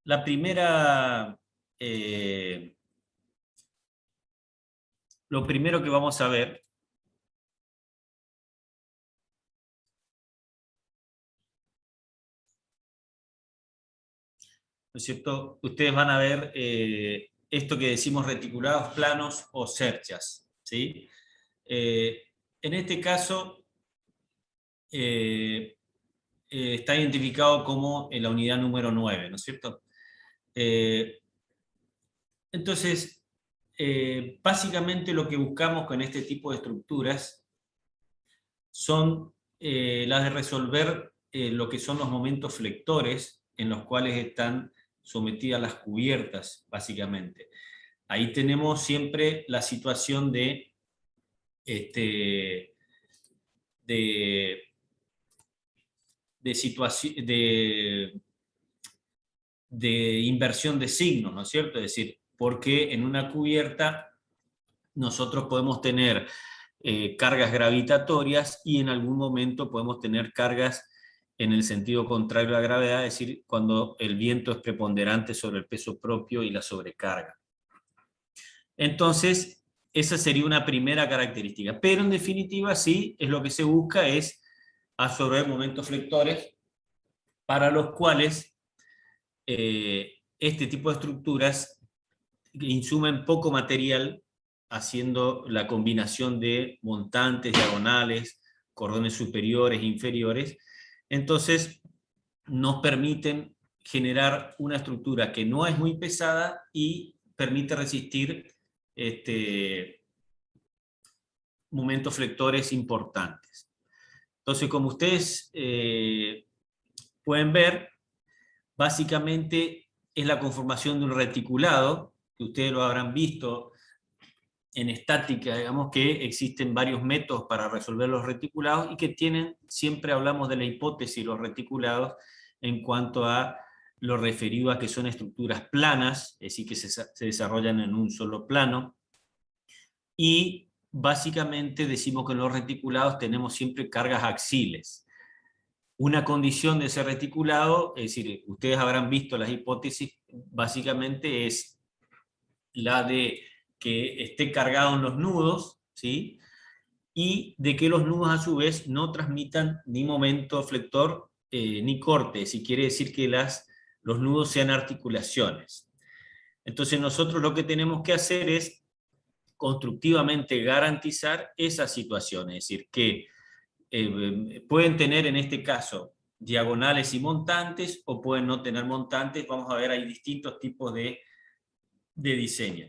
La primera, eh, lo primero que vamos a ver ¿no es cierto? Ustedes van a ver esto que decimos reticulados planos o cerchas, ¿sí? En este caso eh, está identificado como en la unidad número 9, ¿no es cierto? Eh, entonces, básicamente lo que buscamos con este tipo de estructuras son las de resolver lo que son los momentos flectores en los cuales están sometidas las cubiertas, básicamente. Ahí tenemos siempre la situación este, de, de inversión de signos, ¿no es cierto? Es decir, porque en una cubierta nosotros podemos tener cargas gravitatorias y en algún momento podemos tener cargas en el sentido contrario a la gravedad, es decir, cuando el viento es preponderante sobre el peso propio y la sobrecarga. Entonces, esa sería una primera característica. Pero en definitiva, sí, es lo que se busca es absorber momentos flectores para los cuales este tipo de estructuras insumen poco material haciendo la combinación de montantes, diagonales, cordones superiores e inferiores. Entonces, nos permiten generar una estructura que no es muy pesada y permite resistir momentos flectores importantes. Entonces, como ustedes pueden ver, básicamente es la conformación de un reticulado, que ustedes lo habrán visto en estática, digamos que existen varios métodos para resolver los reticulados y que tienen, siempre hablamos de la hipótesis de los reticulados en cuanto a lo referido a que son estructuras planas, es decir, que se desarrollan en un solo plano, y básicamente decimos que en los reticulados tenemos siempre cargas axiles. Una condición de ese reticulado, es decir, ustedes habrán visto las hipótesis, básicamente es la de que esté cargado en los nudos, ¿sí? Y de que los nudos a su vez no transmitan ni momento flector ni corte, si quiere decir que los nudos sean articulaciones. Entonces nosotros lo que tenemos que hacer es constructivamente garantizar esa situación, es decir, que pueden tener en este caso diagonales y montantes o pueden no tener montantes, vamos a ver, hay distintos tipos de diseño.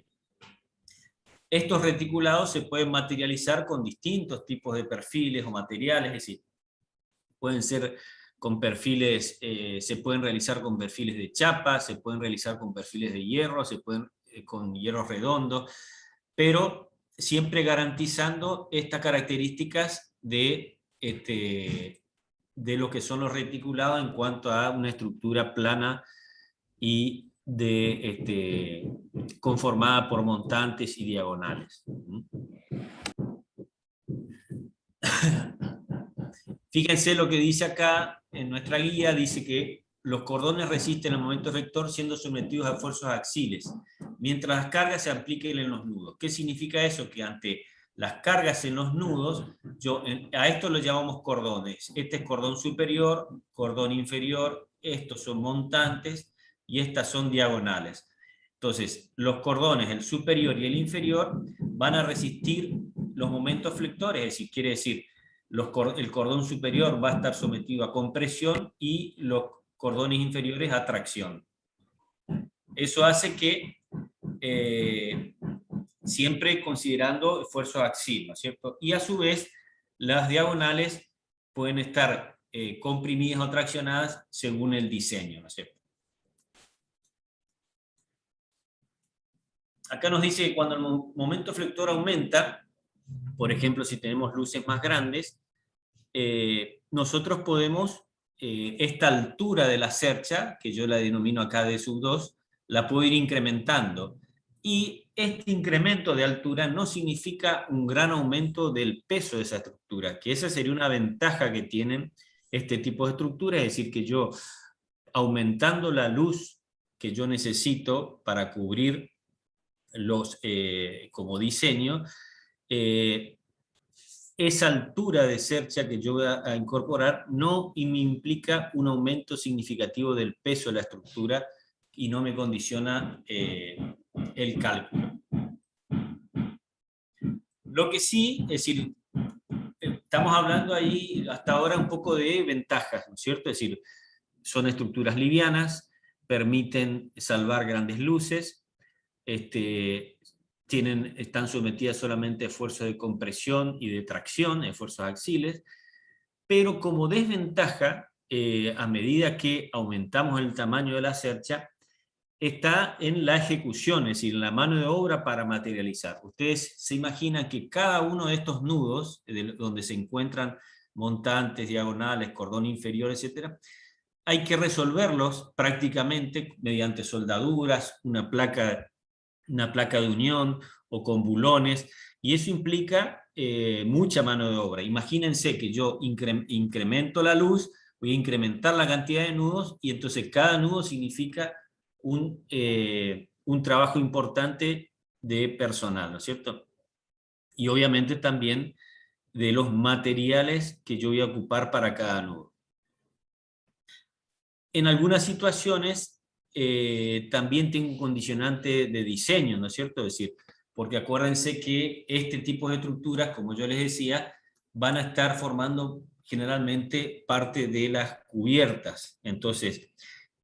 Estos reticulados se pueden materializar con distintos tipos de perfiles o materiales, es decir, pueden ser con perfiles, se pueden realizar con perfiles de chapa, se pueden realizar con perfiles de hierro, se pueden con hierro redondo, pero siempre garantizando estas características de lo que son los reticulados en cuanto a una estructura plana y conformada por montantes y diagonales. Fíjense lo que dice acá en nuestra guía, dice que los cordones resisten el momento efector siendo sometidos a fuerzas axiles, mientras las cargas se apliquen en los nudos. ¿Qué significa eso? Que ante las cargas en los nudos, a esto lo llamamos cordones. Este es cordón superior, cordón inferior, estos son montantes y estas son diagonales. Entonces, los cordones, el superior y el inferior, van a resistir los momentos flectores, es decir, quiere decir, el cordón superior va a estar sometido a compresión y los cordones inferiores a tracción. Eso hace que siempre considerando esfuerzo axil, ¿no es cierto? Y a su vez, las diagonales pueden estar comprimidas o traccionadas según el diseño, ¿no es cierto? Acá nos dice que cuando el momento flector aumenta, por ejemplo, si tenemos luces más grandes, nosotros podemos, esta altura de la cercha, que yo la denomino acá D sub 2, la puedo ir incrementando. Y este incremento de altura no significa un gran aumento del peso de esa estructura, que esa sería una ventaja que tienen este tipo de estructuras, es decir, que yo, aumentando la luz que yo necesito para cubrir como diseño, esa altura de cercha que yo voy a incorporar no me implica un aumento significativo del peso de la estructura y no me condiciona el cálculo. Lo que sí, es decir, estamos hablando ahí hasta ahora un poco de ventajas, ¿no es cierto? Es decir, son estructuras livianas, permiten salvar grandes luces, están sometidas solamente a esfuerzos de compresión y de tracción, esfuerzos axiles, pero como desventaja, a medida que aumentamos el tamaño de la cercha, está en la ejecución, es decir, en la mano de obra para materializar. Ustedes se imaginan que cada uno de estos nudos, donde se encuentran montantes, diagonales, cordón inferior, etc., hay que resolverlos prácticamente mediante soldaduras, una placa de unión o con bulones, y eso implica mucha mano de obra. Imagínense que yo incremento la luz, voy a incrementar la cantidad de nudos, y entonces cada nudo significa un trabajo importante de personal, ¿no es cierto? Y obviamente también de los materiales que yo voy a ocupar para cada nudo. En algunas situaciones también tengo un condicionante de diseño, ¿no es cierto? Es decir, porque acuérdense que este tipo de estructuras, como yo les decía, van a estar formando generalmente parte de las cubiertas. Entonces,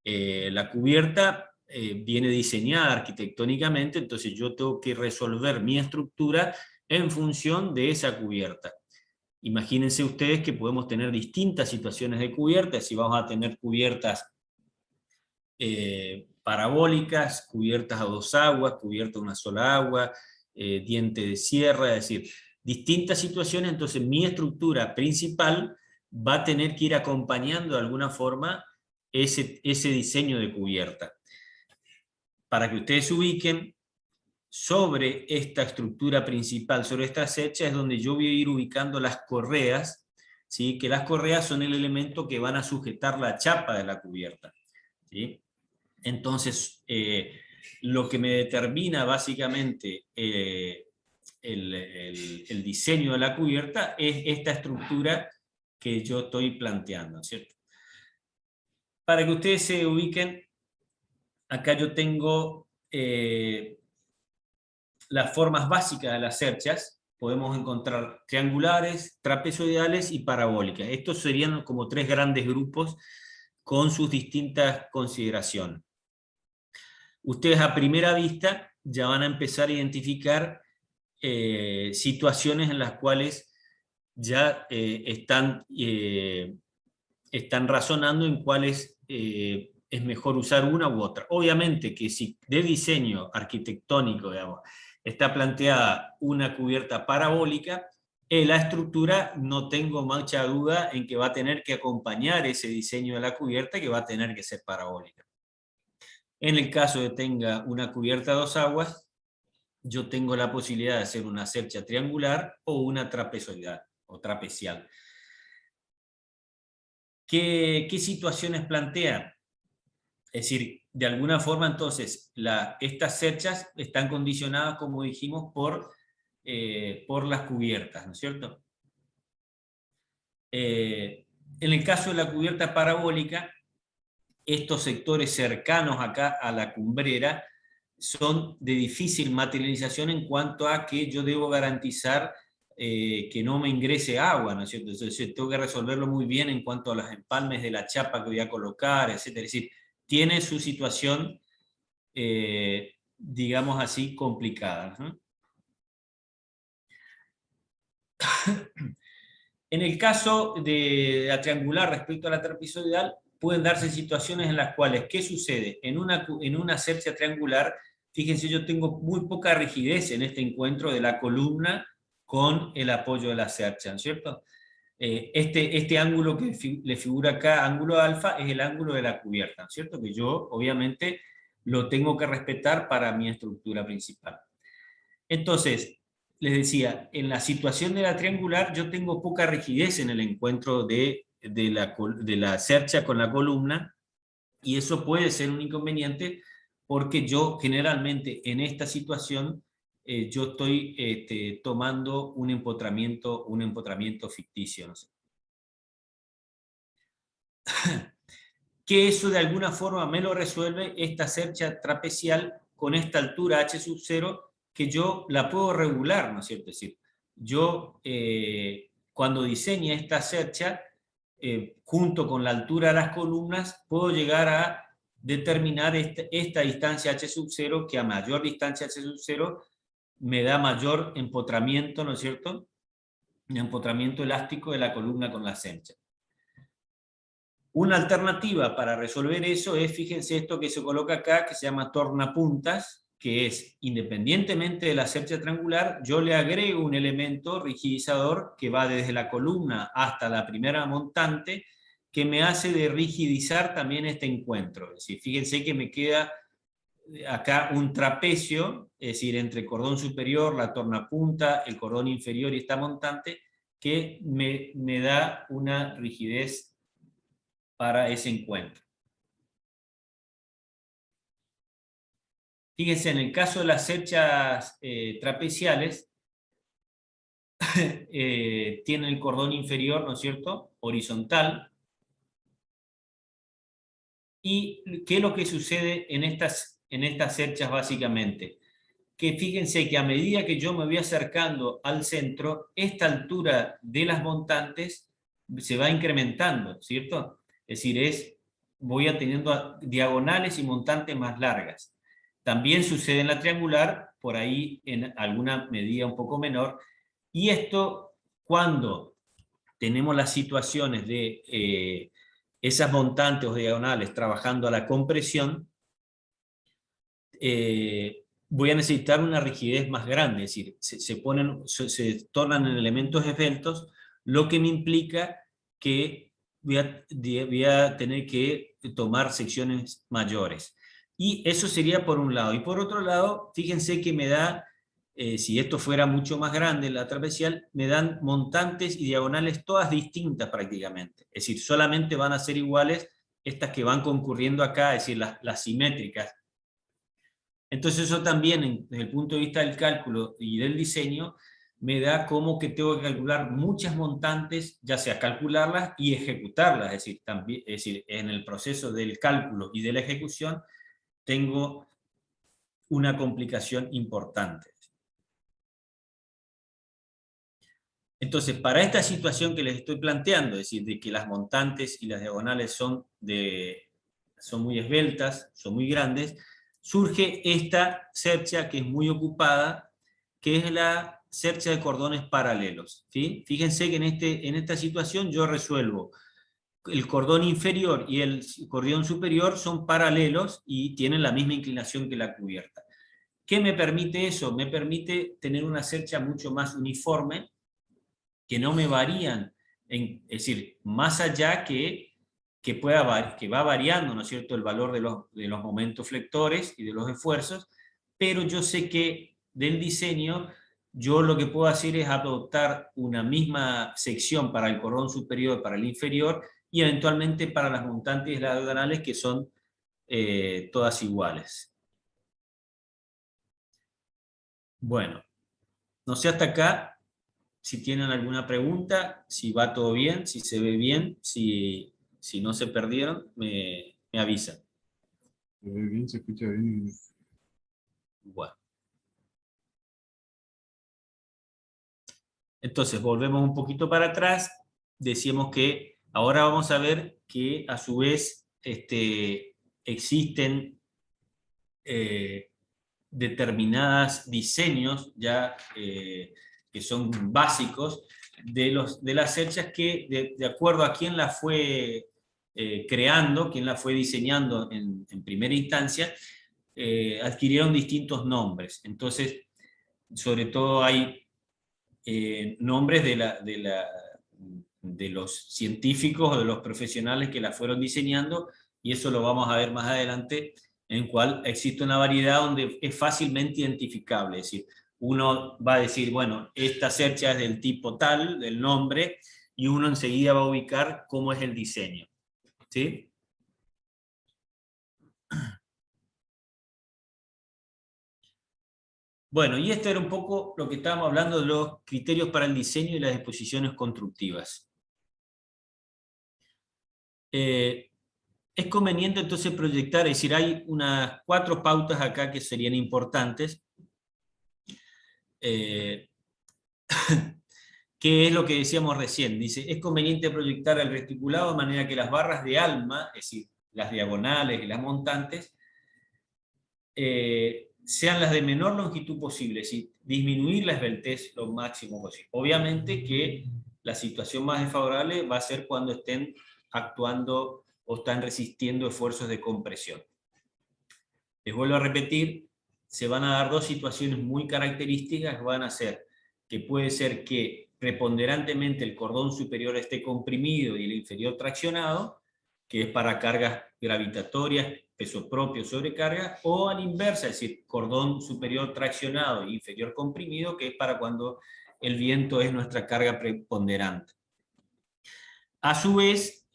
la cubierta viene diseñada arquitectónicamente, entonces yo tengo que resolver mi estructura en función de esa cubierta. Imagínense ustedes que podemos tener distintas situaciones de cubiertas, si vamos a tener cubiertas parabólicas, cubiertas a dos aguas, cubiertas a una sola agua, diente de sierra, es decir, distintas situaciones. Entonces mi estructura principal va a tener que ir acompañando de alguna forma ese diseño de cubierta. Para que ustedes se ubiquen, sobre esta estructura principal, sobre esta cercha, es donde yo voy a ir ubicando las correas, ¿sí? Que las correas son el elemento que van a sujetar la chapa de la cubierta, ¿sí? Entonces, lo que me determina básicamente el diseño de la cubierta es esta estructura que yo estoy planteando, ¿cierto? Para que ustedes se ubiquen, acá yo tengo las formas básicas de las cerchas. Podemos encontrar triangulares, trapezoidales y parabólicas. Estos serían como tres grandes grupos con sus distintas consideraciones. Ustedes a primera vista ya van a empezar a identificar situaciones en las cuales ya están razonando en cuáles es mejor usar una u otra. Obviamente que si de diseño arquitectónico, digamos, está planteada una cubierta parabólica, la estructura no tengo mucha duda en que va a tener que acompañar ese diseño de la cubierta, que va a tener que ser parabólica. En el caso de tenga una cubierta a dos aguas, yo tengo la posibilidad de hacer una cercha triangular o una trapezoidal o trapecial. ¿Qué situaciones plantea? Es decir, de alguna forma entonces estas cerchas están condicionadas, como dijimos, por las cubiertas, ¿no es cierto? En el caso de la cubierta parabólica, estos sectores cercanos acá a la cumbrera son de difícil materialización en cuanto a que yo debo garantizar que no me ingrese agua, ¿no es cierto? Entonces tengo que resolverlo muy bien en cuanto a los empalmes de la chapa que voy a colocar, etc. Es decir, tiene su situación, digamos así, complicada, ¿no? En el caso de la triangular respecto a la trapezoidal, pueden darse situaciones en las cuales, ¿qué sucede? En una cercha triangular, fíjense, yo tengo muy poca rigidez en este encuentro de la columna con el apoyo de la cercha, ¿no es cierto? Este ángulo que le figura acá, ángulo alfa, es el ángulo de la cubierta, ¿no es cierto? Que yo, obviamente, lo tengo que respetar para mi estructura principal. Entonces, les decía, en la situación de la triangular yo tengo poca rigidez en el encuentro de la cercha con la columna, y eso puede ser un inconveniente porque yo generalmente en esta situación yo estoy tomando un empotramiento ficticio. No sé. Que eso de alguna forma me lo resuelve esta cercha trapecial con esta altura h sub 0, que yo la puedo regular, ¿no es cierto? Es decir, yo cuando diseñe esta cercha, junto con la altura de las columnas, puedo llegar a determinar esta distancia h sub 0, que a mayor distancia h sub 0 me da mayor empotramiento, ¿no es cierto? Un empotramiento elástico de la columna con la cercha. Una alternativa para resolver eso es, fíjense esto que se coloca acá, que se llama tornapuntas, que es, independientemente de la cercha triangular, yo le agrego un elemento rigidizador que va desde la columna hasta la primera montante, que me hace de rigidizar también este encuentro. Es decir, fíjense que me queda acá un trapecio, es decir, entre el cordón superior, la tornapunta, el cordón inferior y esta montante, que me da una rigidez para ese encuentro. Fíjense, en el caso de las cerchas trapeciales, tienen el cordón inferior, ¿no es cierto?, horizontal. ¿Y qué es lo que sucede en estas cerchas básicamente? Que fíjense que a medida que yo me voy acercando al centro, esta altura de las montantes se va incrementando, ¿cierto? Es decir, voy teniendo diagonales y montantes más largas. También sucede en la triangular, por ahí en alguna medida un poco menor, y esto cuando tenemos las situaciones de esas montantes o diagonales trabajando a la compresión, voy a necesitar una rigidez más grande, es decir, se tornan en elementos esbeltos, lo que me implica que voy a tener que tomar secciones mayores. Y eso sería por un lado. Y por otro lado, fíjense que me da, si esto fuera mucho más grande, la trapecial, me dan montantes y diagonales todas distintas prácticamente. Es decir, solamente van a ser iguales estas que van concurriendo acá, es decir, las simétricas. Entonces eso también, desde el punto de vista del cálculo y del diseño, me da como que tengo que calcular muchas montantes, ya sea calcularlas y ejecutarlas, es decir, en el proceso del cálculo y de la ejecución tengo una complicación importante. Entonces, para esta situación que les estoy planteando, es decir, de que las montantes y las diagonales son muy esbeltas, son muy grandes, surge esta cercha que es muy ocupada, que es la cercha de cordones paralelos. ¿Sí? Fíjense que en esta situación yo resuelvo el cordón inferior y el cordón superior son paralelos y tienen la misma inclinación que la cubierta. ¿Qué me permite eso? Me permite tener una cercha mucho más uniforme, que no me varían, es decir, más allá que va variando, ¿no es cierto?, el valor de los momentos flectores y de los esfuerzos, pero yo sé que del diseño yo lo que puedo hacer es adoptar una misma sección para el cordón superior, para el inferior, y eventualmente para las montantes y las diagonales, que son todas iguales. Bueno, no sé hasta acá si tienen alguna pregunta, si va todo bien, si se ve bien, si no se perdieron, me avisan. Se ve bien, se escucha bien. Bueno. Entonces, volvemos un poquito para atrás. Decíamos que ahora vamos a ver que a su vez existen determinados diseños ya que son básicos de las cerchas que, de acuerdo a quién la fue creando, quién la fue diseñando en primera instancia, adquirieron distintos nombres. Entonces, sobre todo hay nombres de los científicos o de los profesionales que la fueron diseñando, y eso lo vamos a ver más adelante, en cual existe una variedad donde es fácilmente identificable. Es decir, uno va a decir, bueno, esta cercha es del tipo tal, del nombre, y uno enseguida va a ubicar cómo es el diseño. ¿Sí? Bueno, y esto era un poco lo que estábamos hablando de los criterios para el diseño y las disposiciones constructivas. Es conveniente entonces proyectar, es decir, hay unas 4 pautas acá que serían importantes. ¿Qué es lo que decíamos recién? Dice, es conveniente proyectar el reticulado de manera que las barras de alma, es decir, las diagonales y las montantes, sean las de menor longitud posible, es decir, disminuir la esbeltez lo máximo posible. Obviamente que la situación más desfavorable va a ser cuando estén actuando o están resistiendo esfuerzos de compresión. Les vuelvo a repetir, se van a dar 2 situaciones muy características, van a ser que puede ser que preponderantemente el cordón superior esté comprimido y el inferior traccionado, que es para cargas gravitatorias, peso propio, sobrecarga, o a la inversa, es decir, cordón superior traccionado e inferior comprimido, que es para cuando el viento es nuestra carga preponderante. A su vez,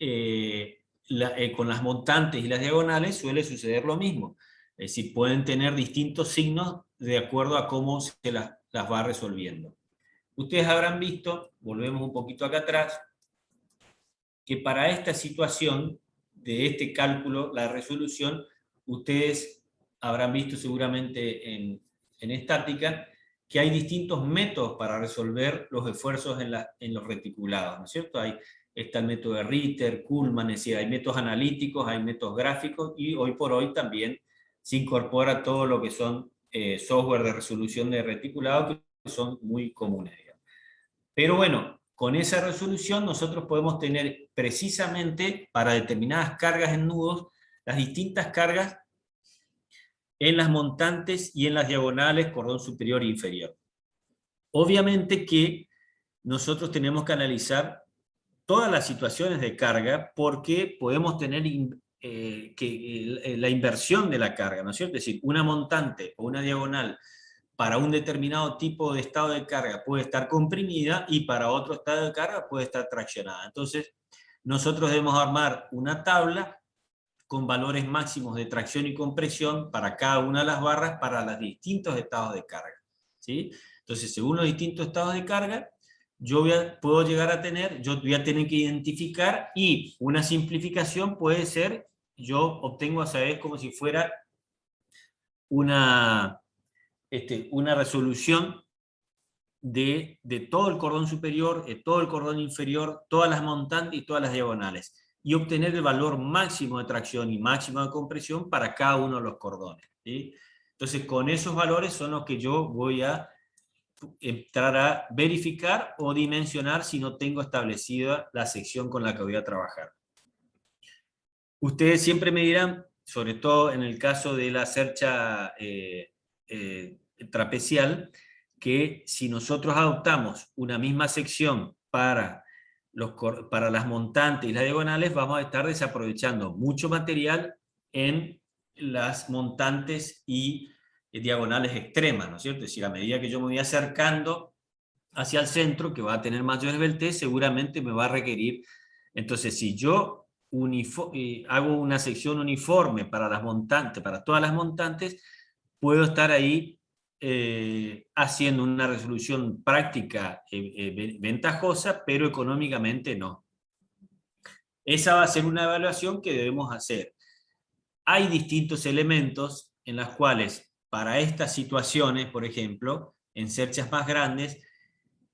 con las montantes y las diagonales suele suceder lo mismo. Es decir, pueden tener distintos signos de acuerdo a cómo se las va resolviendo. Ustedes habrán visto, volvemos un poquito acá atrás, que para esta situación de este cálculo, la resolución, ustedes habrán visto seguramente en estática, que hay distintos métodos para resolver los esfuerzos en los reticulados, ¿no es cierto? Está el método de Ritter, Kuhlmann, es decir, hay métodos analíticos, hay métodos gráficos, y hoy por hoy también se incorpora todo lo que son software de resolución de reticulado, que son muy comunes, digamos. Pero bueno, con esa resolución nosotros podemos tener precisamente para determinadas cargas en nudos, las distintas cargas en las montantes y en las diagonales, cordón superior e inferior. Obviamente que nosotros tenemos que analizar todas las situaciones de carga porque podemos tener la inversión de la carga, ¿no es cierto? Es decir, una montante o una diagonal para un determinado tipo de estado de carga puede estar comprimida y para otro estado de carga puede estar traccionada. Entonces, nosotros debemos armar una tabla con valores máximos de tracción y compresión para cada una de las barras para los distintos estados de carga, ¿sí? Entonces, según los distintos estados de carga, puedo llegar a tener, yo voy a tener que identificar, y una simplificación puede ser, yo obtengo a saber como si fuera una resolución de todo el cordón superior, todo el cordón inferior, todas las montantes y todas las diagonales, y obtener el valor máximo de tracción y máximo de compresión para cada uno de los cordones, ¿sí? Entonces, con esos valores son los que yo voy a entrar a verificar o dimensionar si no tengo establecida la sección con la que voy a trabajar. Ustedes siempre me dirán, sobre todo en el caso de la cercha trapecial, que si nosotros adoptamos una misma sección para las montantes y las diagonales, vamos a estar desaprovechando mucho material en las montantes y diagonales extremas, ¿no es cierto? Es decir, a medida que yo me voy acercando hacia el centro, que va a tener mayor esbeltez, seguramente me va a requerir. Entonces, si yo hago una sección uniforme para las montantes, para todas las montantes, puedo estar ahí haciendo una resolución práctica ventajosa, pero económicamente no. Esa va a ser una evaluación que debemos hacer. Hay distintos elementos en los cuales, para estas situaciones, por ejemplo, en cerchas más grandes,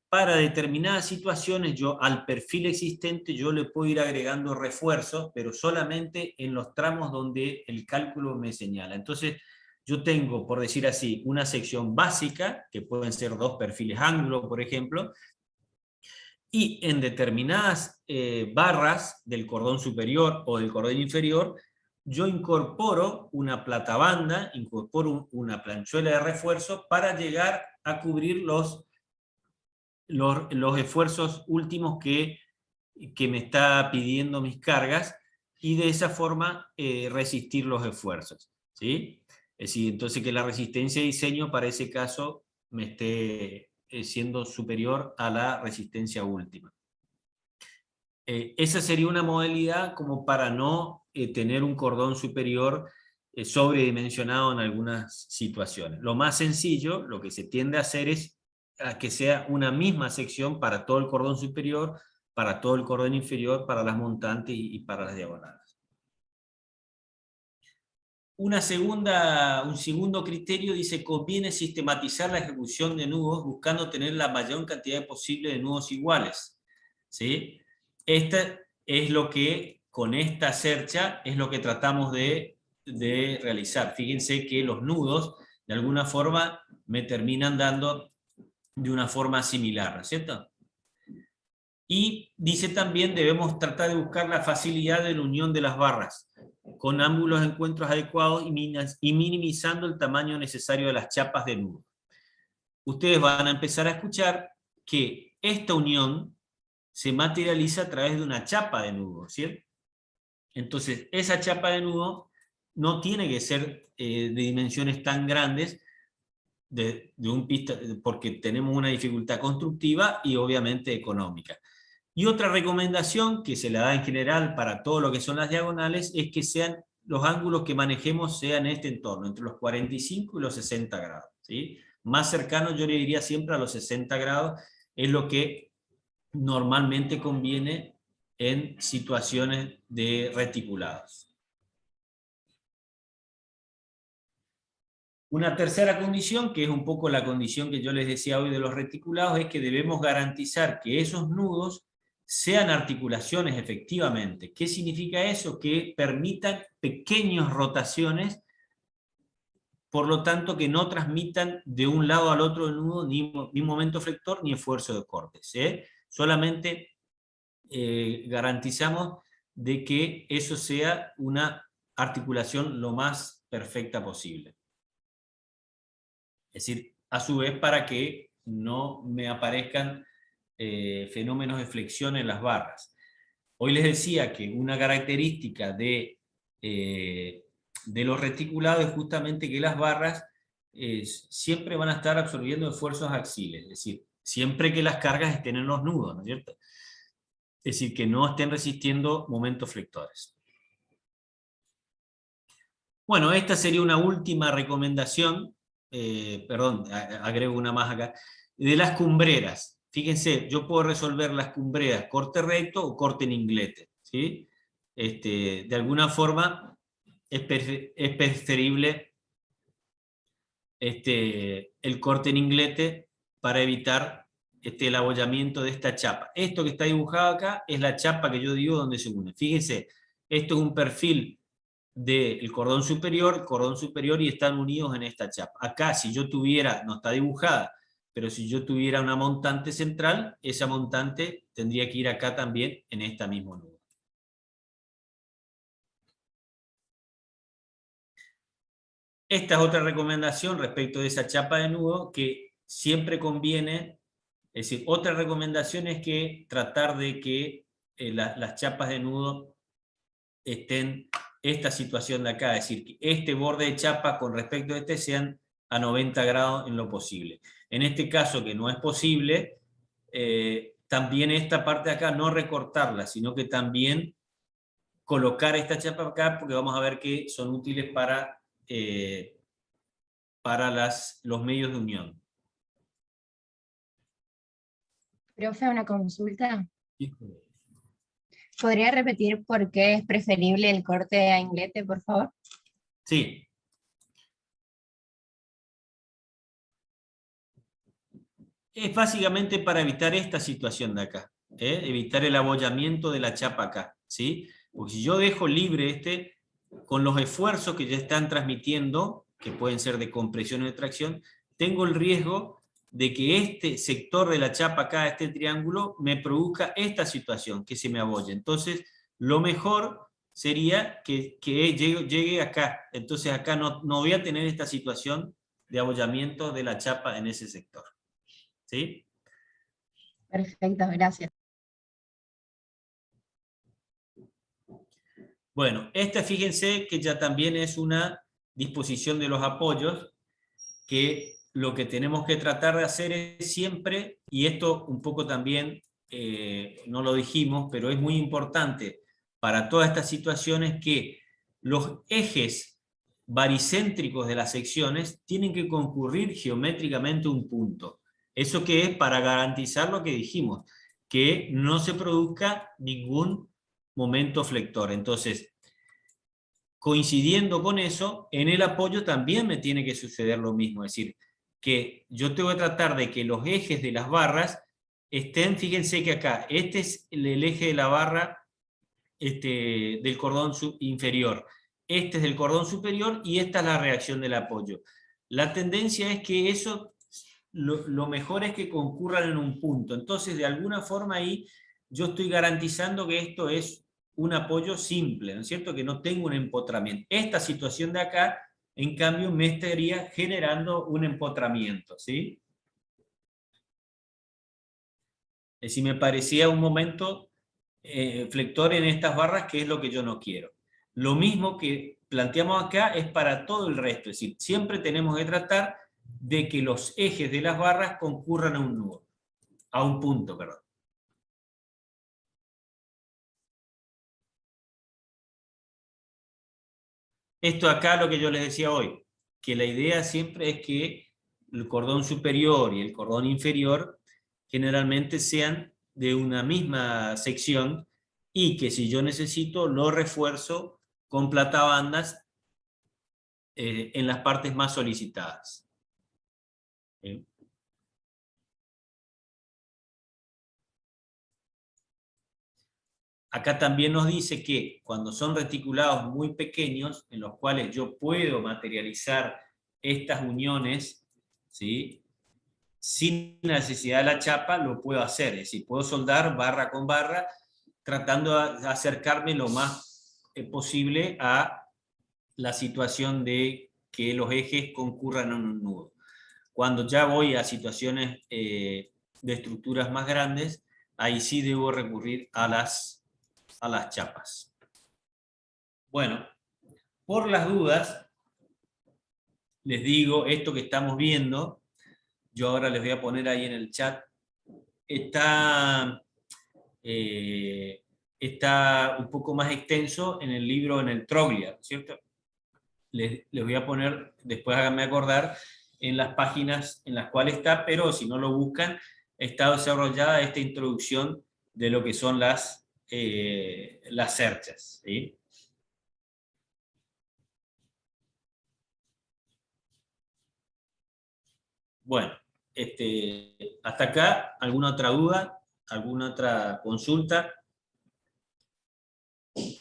para determinadas situaciones, yo al perfil existente, yo le puedo ir agregando refuerzos, pero solamente en los tramos donde el cálculo me señala. Entonces, yo tengo, por decir así, una sección básica, que pueden ser 2 perfiles ángulo, por ejemplo, y en determinadas barras del cordón superior o del cordón inferior, yo incorporo una platabanda, incorporo una planchuela de refuerzo para llegar a cubrir los esfuerzos últimos que me está pidiendo mis cargas, y de esa forma resistir los esfuerzos, ¿sí? Es decir, entonces que la resistencia de diseño para ese caso me esté siendo superior a la resistencia última. Esa sería una modalidad como para no tener un cordón superior sobredimensionado en algunas situaciones. Lo más sencillo, lo que se tiende a hacer es a que sea una misma sección para todo el cordón superior, para todo el cordón inferior, para las montantes y para las diagonales. Un segundo criterio dice: conviene sistematizar la ejecución de nudos buscando tener la mayor cantidad posible de nudos iguales. ¿Sí? Esta es lo que, con esta cercha, es lo que tratamos de realizar. Fíjense que los nudos, de alguna forma, me terminan dando de una forma similar, ¿no es cierto? Y dice también: debemos tratar de buscar la facilidad de la unión de las barras, con ángulos de encuentros adecuados y minimizando el tamaño necesario de las chapas de nudo. Ustedes van a empezar a escuchar que esta unión se materializa a través de una chapa de nudo, ¿cierto? Entonces, esa chapa de nudo no tiene que ser de dimensiones tan grandes, porque tenemos una dificultad constructiva y obviamente económica. Y otra recomendación que se la da en general para todo lo que son las diagonales es que sean los ángulos que manejemos sean en este entorno, entre los 45 y los 60 grados. ¿Sí? Más cercano yo le diría siempre a los 60 grados, es lo que normalmente conviene en situaciones de reticulados. Una tercera condición, que es un poco la condición que yo les decía hoy de los reticulados, es que debemos garantizar que esos nudos sean articulaciones efectivamente. ¿Qué significa eso? Que permitan pequeñas rotaciones, por lo tanto que no transmitan de un lado al otro del nudo ni momento flector ni esfuerzo de corte. Solamente garantizamos de que eso sea una articulación lo más perfecta posible. Es decir, a su vez, para que no me aparezcan fenómenos de flexión en las barras. Hoy les decía que una característica de los reticulados es justamente que las barras siempre van a estar absorbiendo esfuerzos axiles, es decir, siempre que las cargas estén en los nudos, ¿no es cierto? Es decir, que no estén resistiendo momentos flectores. Bueno, esta sería una última recomendación, perdón, agrego una más acá, de las cumbreras. Fíjense, yo puedo resolver las cumbreras corte recto o corte en inglete, ¿sí? De alguna forma es preferible el corte en inglete para evitar el abollamiento de esta chapa. Esto que está dibujado acá es la chapa que yo digo donde se une. Fíjense, esto es un perfil del cordón superior y están unidos en esta chapa. Acá, si yo tuviera, no está dibujada, pero si yo tuviera una montante central, esa montante tendría que ir acá también en esta misma nudo. Esta es otra recomendación respecto de esa chapa de nudo que siempre conviene. Es decir, otra recomendación es que tratar de que las chapas de nudo estén esta situación de acá, es decir, que este borde de chapa con respecto a este sean a 90 grados en lo posible. En este caso, que no es posible, también esta parte de acá no recortarla, sino que también colocar esta chapa acá, porque vamos a ver que son útiles para los medios de unión. Profe, una consulta. ¿Podría repetir por qué es preferible el corte a inglete, por favor? Sí. Es básicamente para evitar esta situación de acá, evitar el abollamiento de la chapa acá, ¿sí? Porque si yo dejo libre con los esfuerzos que ya están transmitiendo, que pueden ser de compresión o de tracción, tengo el riesgo de que este sector de la chapa acá, este triángulo, me produzca esta situación, que se me abolle. Entonces, lo mejor sería que llegue acá. Entonces acá no voy a tener esta situación de abollamiento de la chapa en ese sector. ¿Sí? Perfecto, gracias. Bueno, esta fíjense que ya también es una disposición de los apoyos, que lo que tenemos que tratar de hacer es siempre, y esto un poco también no lo dijimos, pero es muy importante para todas estas situaciones, que los ejes baricéntricos de las secciones tienen que concurrir geométricamente un punto. ¿Eso qué es? Para garantizar lo que dijimos, que no se produzca ningún momento flector. Entonces, coincidiendo con eso, en el apoyo también me tiene que suceder lo mismo. Es decir, que yo tengo que tratar de que los ejes de las barras estén, fíjense que acá, este es el eje de la barra del cordón inferior. Este es del cordón superior y esta es la reacción del apoyo. La tendencia es que eso, lo mejor es que concurran en un punto. Entonces, de alguna forma ahí, yo estoy garantizando que esto es un apoyo simple, ¿no es cierto? Que no tengo un empotramiento. Esta situación de acá, en cambio, me estaría generando un empotramiento, ¿sí? Es decir, me parecía un momento flector en estas barras, que es lo que yo no quiero. Lo mismo que planteamos acá es para todo el resto, es decir, siempre tenemos que tratar de que los ejes de las barras concurran a un nudo, a un punto, perdón. Esto acá lo que yo les decía hoy, que la idea siempre es que el cordón superior y el cordón inferior generalmente sean de una misma sección y que si yo necesito lo refuerzo con platabandas en las partes más solicitadas. ¿Bien? Acá también nos dice que cuando son reticulados muy pequeños, en los cuales yo puedo materializar estas uniones, ¿sí?, sin necesidad de la chapa, lo puedo hacer. Es decir, puedo soldar barra con barra, tratando de acercarme lo más posible a la situación de que los ejes concurran en un nudo. Cuando ya voy a situaciones de estructuras más grandes, ahí sí debo recurrir a las chapas. Bueno, por las dudas, les digo, esto que estamos viendo, yo ahora les voy a poner ahí en el chat, está un poco más extenso en el libro, en el Troglia, ¿cierto? Les voy a poner, después háganme acordar, en las páginas en las cuales está, pero si no lo buscan, está desarrollada esta introducción de lo que son las cerchas, ¿sí? Bueno, hasta acá, ¿alguna otra duda? ¿Alguna otra consulta?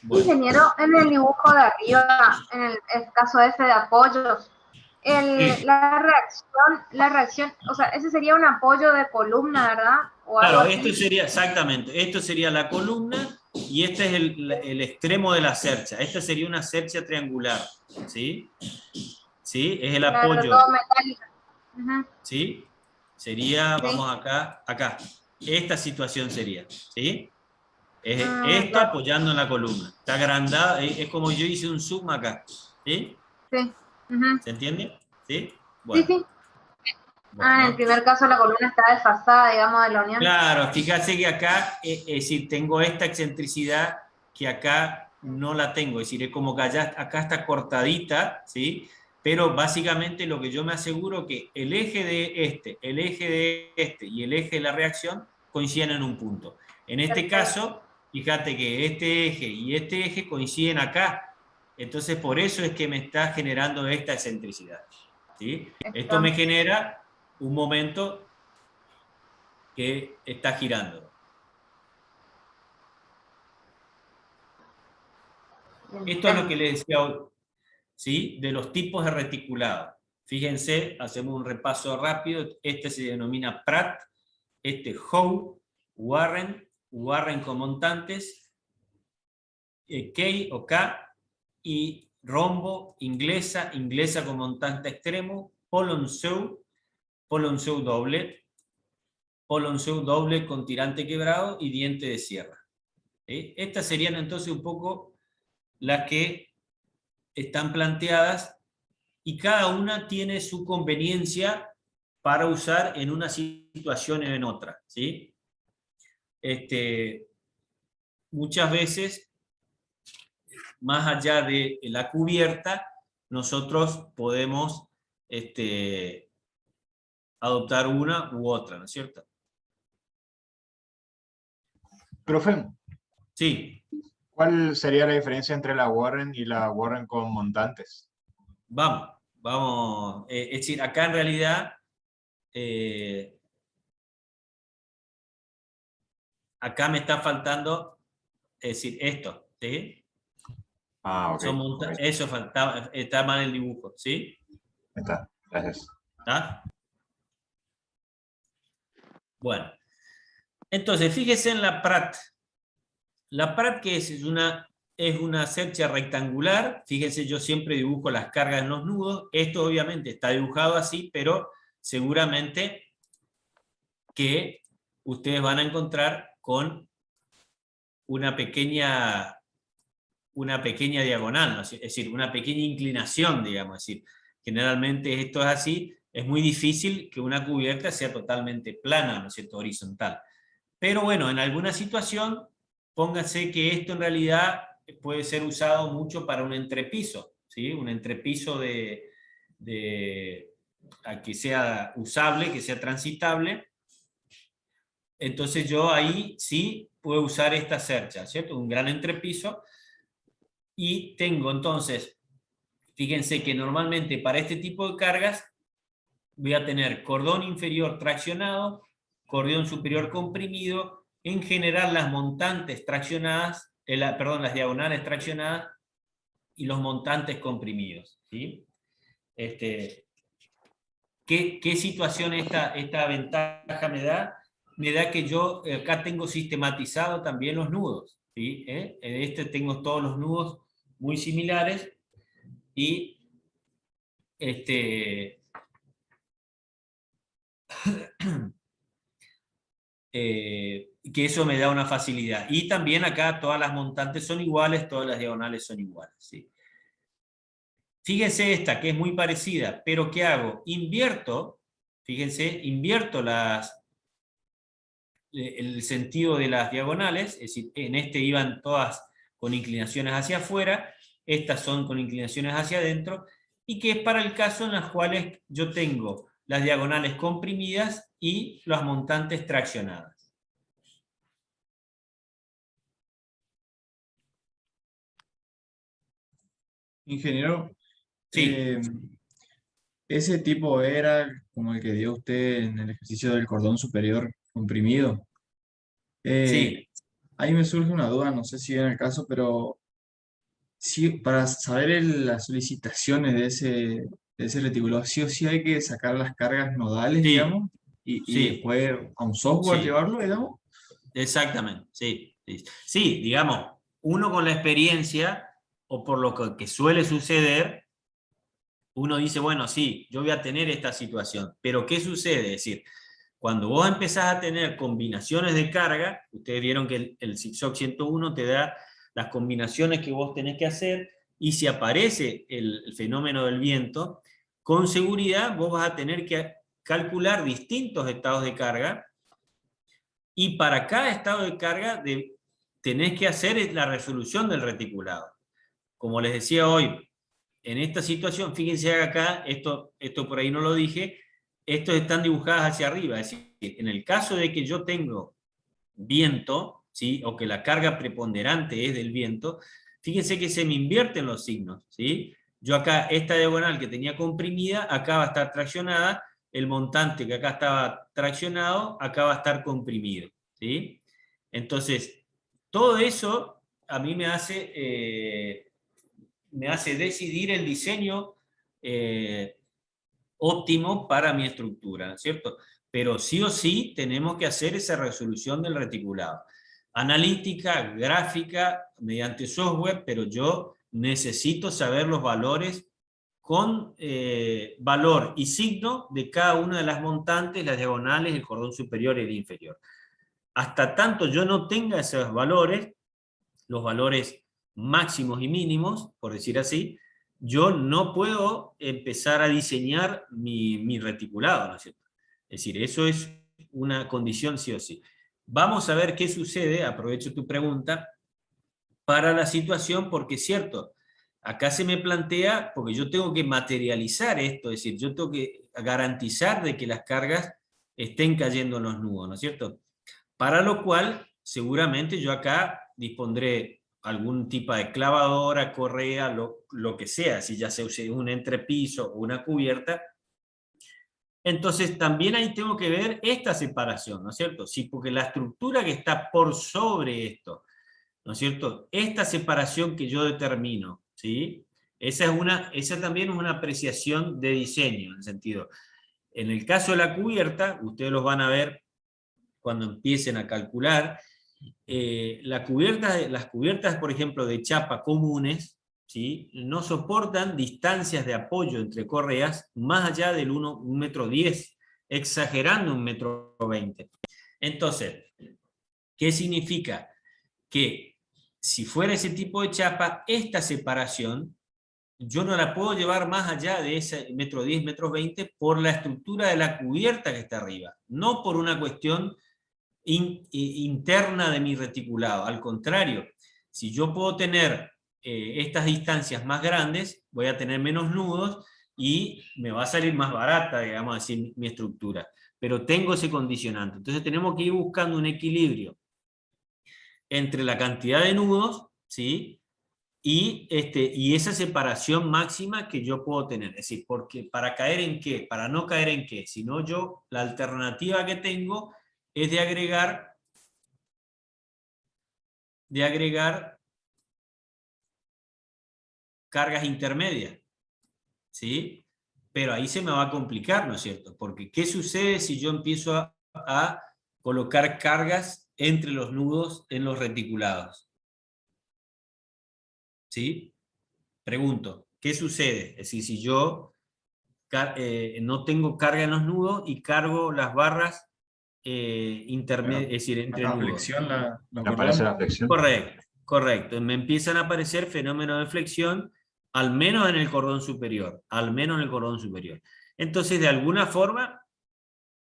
Bueno. Ingeniero, en el dibujo de arriba, en el caso ese de apoyos, Sí. la reacción, o sea, ese sería un apoyo de columna, ¿verdad? O claro, algo esto sería, exactamente, esto sería la columna y este es el extremo de la cercha. Esta sería una cercha triangular, ¿sí? ¿Sí? Es el apoyo. Todo metálico. ¿Sí? Sería, sí. Vamos acá. Esta situación sería, ¿sí? Es esto claro. Apoyando en la columna. Está agrandada, es como yo hice un zoom acá, ¿sí? Sí. ¿Se entiende? ¿Sí? Bueno. Sí. Bueno. En el primer caso la columna está desfasada, digamos, de la unión. Claro, fíjate que acá, es decir, tengo esta excentricidad que acá no la tengo, es decir, es como que acá está cortadita, ¿sí? Pero básicamente lo que yo me aseguro que el eje de el eje de y el eje de la reacción coinciden en un punto. En este caso, fíjate que este eje y este eje coinciden acá, entonces por eso es que me está generando esta excentricidad, ¿sí? Esto me genera un momento que está girando. Esto es lo que les decía hoy, ¿sí? De los tipos de reticulado. Fíjense, hacemos un repaso rápido. Este se denomina Pratt, Howe, Warren con montantes, K o K, y rombo, inglesa con montante extremo, Polonceau doble, Polonceau doble con tirante quebrado y diente de sierra. Estas serían entonces un poco las que están planteadas y cada una tiene su conveniencia para usar en una situación o en otra, ¿sí? Muchas veces, más allá de la cubierta, nosotros podemos adoptar una u otra, ¿no es cierto? Profe, Sí, ¿cuál sería la diferencia entre la Warren y la Warren con montantes? vamos. Es decir, acá en realidad, acá me está faltando, es decir, esto, ¿sí? Ah, ok. Ok. Eso faltaba, está mal el dibujo, ¿sí? Ahí está, gracias. ¿Está? Bueno, entonces fíjese en la Prat. La Prat, que es una cercha rectangular. Fíjense, yo siempre dibujo las cargas en los nudos. Esto obviamente está dibujado así, pero seguramente que ustedes van a encontrar con una pequeña diagonal, ¿no? Es decir, una pequeña inclinación, digamos. Es decir, generalmente esto es así. Es muy difícil que una cubierta sea totalmente plana, ¿no es cierto?, horizontal. Pero bueno, en alguna situación, pónganse que esto en realidad puede ser usado mucho para un entrepiso, ¿sí? Un entrepiso a que sea usable, que sea transitable. Entonces yo ahí sí puedo usar esta cercha, ¿cierto? Un gran entrepiso. Y tengo entonces, fíjense que normalmente para este tipo de cargas voy a tener cordón inferior traccionado, cordón superior comprimido, en general las montantes traccionadas, las diagonales traccionadas y los montantes comprimidos, ¿sí? ¿Qué situación esta ventaja me da? Me da que yo acá tengo sistematizado también los nudos, ¿sí? En tengo todos los nudos muy similares y que eso me da una facilidad. Y también acá todas las montantes son iguales, todas las diagonales son iguales, ¿sí? Fíjense esta, que es muy parecida, pero ¿qué hago? Invierto, fíjense, invierto el sentido de las diagonales, es decir, en este iban todas con inclinaciones hacia afuera, estas son con inclinaciones hacia adentro, y que es para el caso en los cuales yo tengo las diagonales comprimidas y las montantes traccionadas. Ingeniero, Sí, ese tipo era como el que dio usted en el ejercicio del cordón superior comprimido. Eh, sí, Ahí me surge una duda, no sé si viene el caso, pero sí, para saber las solicitaciones de ese reticulado, sí o sí hay que sacar las cargas nodales, sí, digamos, y sí, después a un software sí, llevarlo, digamos. exactamente, sí, sí. Sí, digamos, uno con la experiencia, o por lo que suele suceder, uno dice, bueno, sí, yo voy a tener esta situación, pero ¿qué sucede? Es decir, cuando vos empezás a tener combinaciones de carga, ustedes vieron que el ZigZag 101 te da las combinaciones que vos tenés que hacer, y si aparece el fenómeno del viento, con seguridad vos vas a tener que calcular distintos estados de carga, y para cada estado de carga tenés que hacer la resolución del reticulado. Como les decía hoy, en esta situación, fíjense acá, esto por ahí no lo dije, estos están dibujadas hacia arriba, es decir, en el caso de que yo tengo viento, ¿sí?, o que la carga preponderante es del viento, fíjense que se me invierten los signos, ¿sí? Yo acá, esta diagonal que tenía comprimida, acá va a estar traccionada, el montante que acá estaba traccionado, acá va a estar comprimido, ¿sí? Entonces, todo eso a mí me hace decidir el diseño óptimo para mi estructura, ¿cierto? Pero sí o sí tenemos que hacer esa resolución del reticulado. Analítica, gráfica, mediante software, pero yo necesito saber los valores con valor y signo de cada una de las montantes, las diagonales, el cordón superior y el inferior. Hasta tanto yo no tenga esos valores, los valores máximos y mínimos, por decir así, yo no puedo empezar a diseñar mi reticulado, ¿no es cierto? Es decir, eso es una condición sí o sí. Vamos a ver qué sucede, aprovecho tu pregunta, para la situación, porque es cierto, acá se me plantea, porque yo tengo que materializar esto, es decir, yo tengo que garantizar de que las cargas estén cayendo en los nudos, ¿no es cierto? Para lo cual, seguramente yo acá dispondré algún tipo de clavadora, correa, lo que sea, si ya se use un entrepiso o una cubierta. Entonces también ahí tengo que ver esta separación, ¿no es cierto? Sí, porque la estructura que está por sobre esto, ¿no es cierto? Esta separación que yo determino, ¿sí? Esa también es una apreciación de diseño, en el sentido. En el caso de la cubierta, ustedes los van a ver cuando empiecen a calcular, las cubiertas, por ejemplo, de chapa comunes, ¿sí? No soportan distancias de apoyo entre correas más allá del 1,10 metros, exagerando 1,20 metros. Entonces, ¿qué significa? Que si fuera ese tipo de chapa, esta separación yo no la puedo llevar más allá de ese 1,10 metros, 1,20 metros por la estructura de la cubierta que está arriba, no por una cuestión interna de mi reticulado. Al contrario, si yo puedo tener estas distancias más grandes, voy a tener menos nudos y me va a salir más barata, digamos así, mi estructura. Pero tengo ese condicionante. Entonces tenemos que ir buscando un equilibrio entre la cantidad de nudos, ¿sí? Y esa separación máxima que yo puedo tener. Es decir, porque ¿para caer en qué? Para no caer en qué. Sino yo, la alternativa que tengo es de agregar cargas intermedias, ¿sí? Pero ahí se me va a complicar, ¿no es cierto? Porque ¿qué sucede si yo empiezo a colocar cargas entre los nudos en los reticulados? ¿Sí? Pregunto, ¿qué sucede? Es decir, si yo no tengo carga en los nudos y cargo las barras intermedias, es decir, entre La nudos. flexión, Me aparece la flexión. Correcto, correcto. Me empiezan a aparecer fenómenos de flexión, al menos en el cordón superior, al menos en el cordón superior. Entonces, de alguna forma,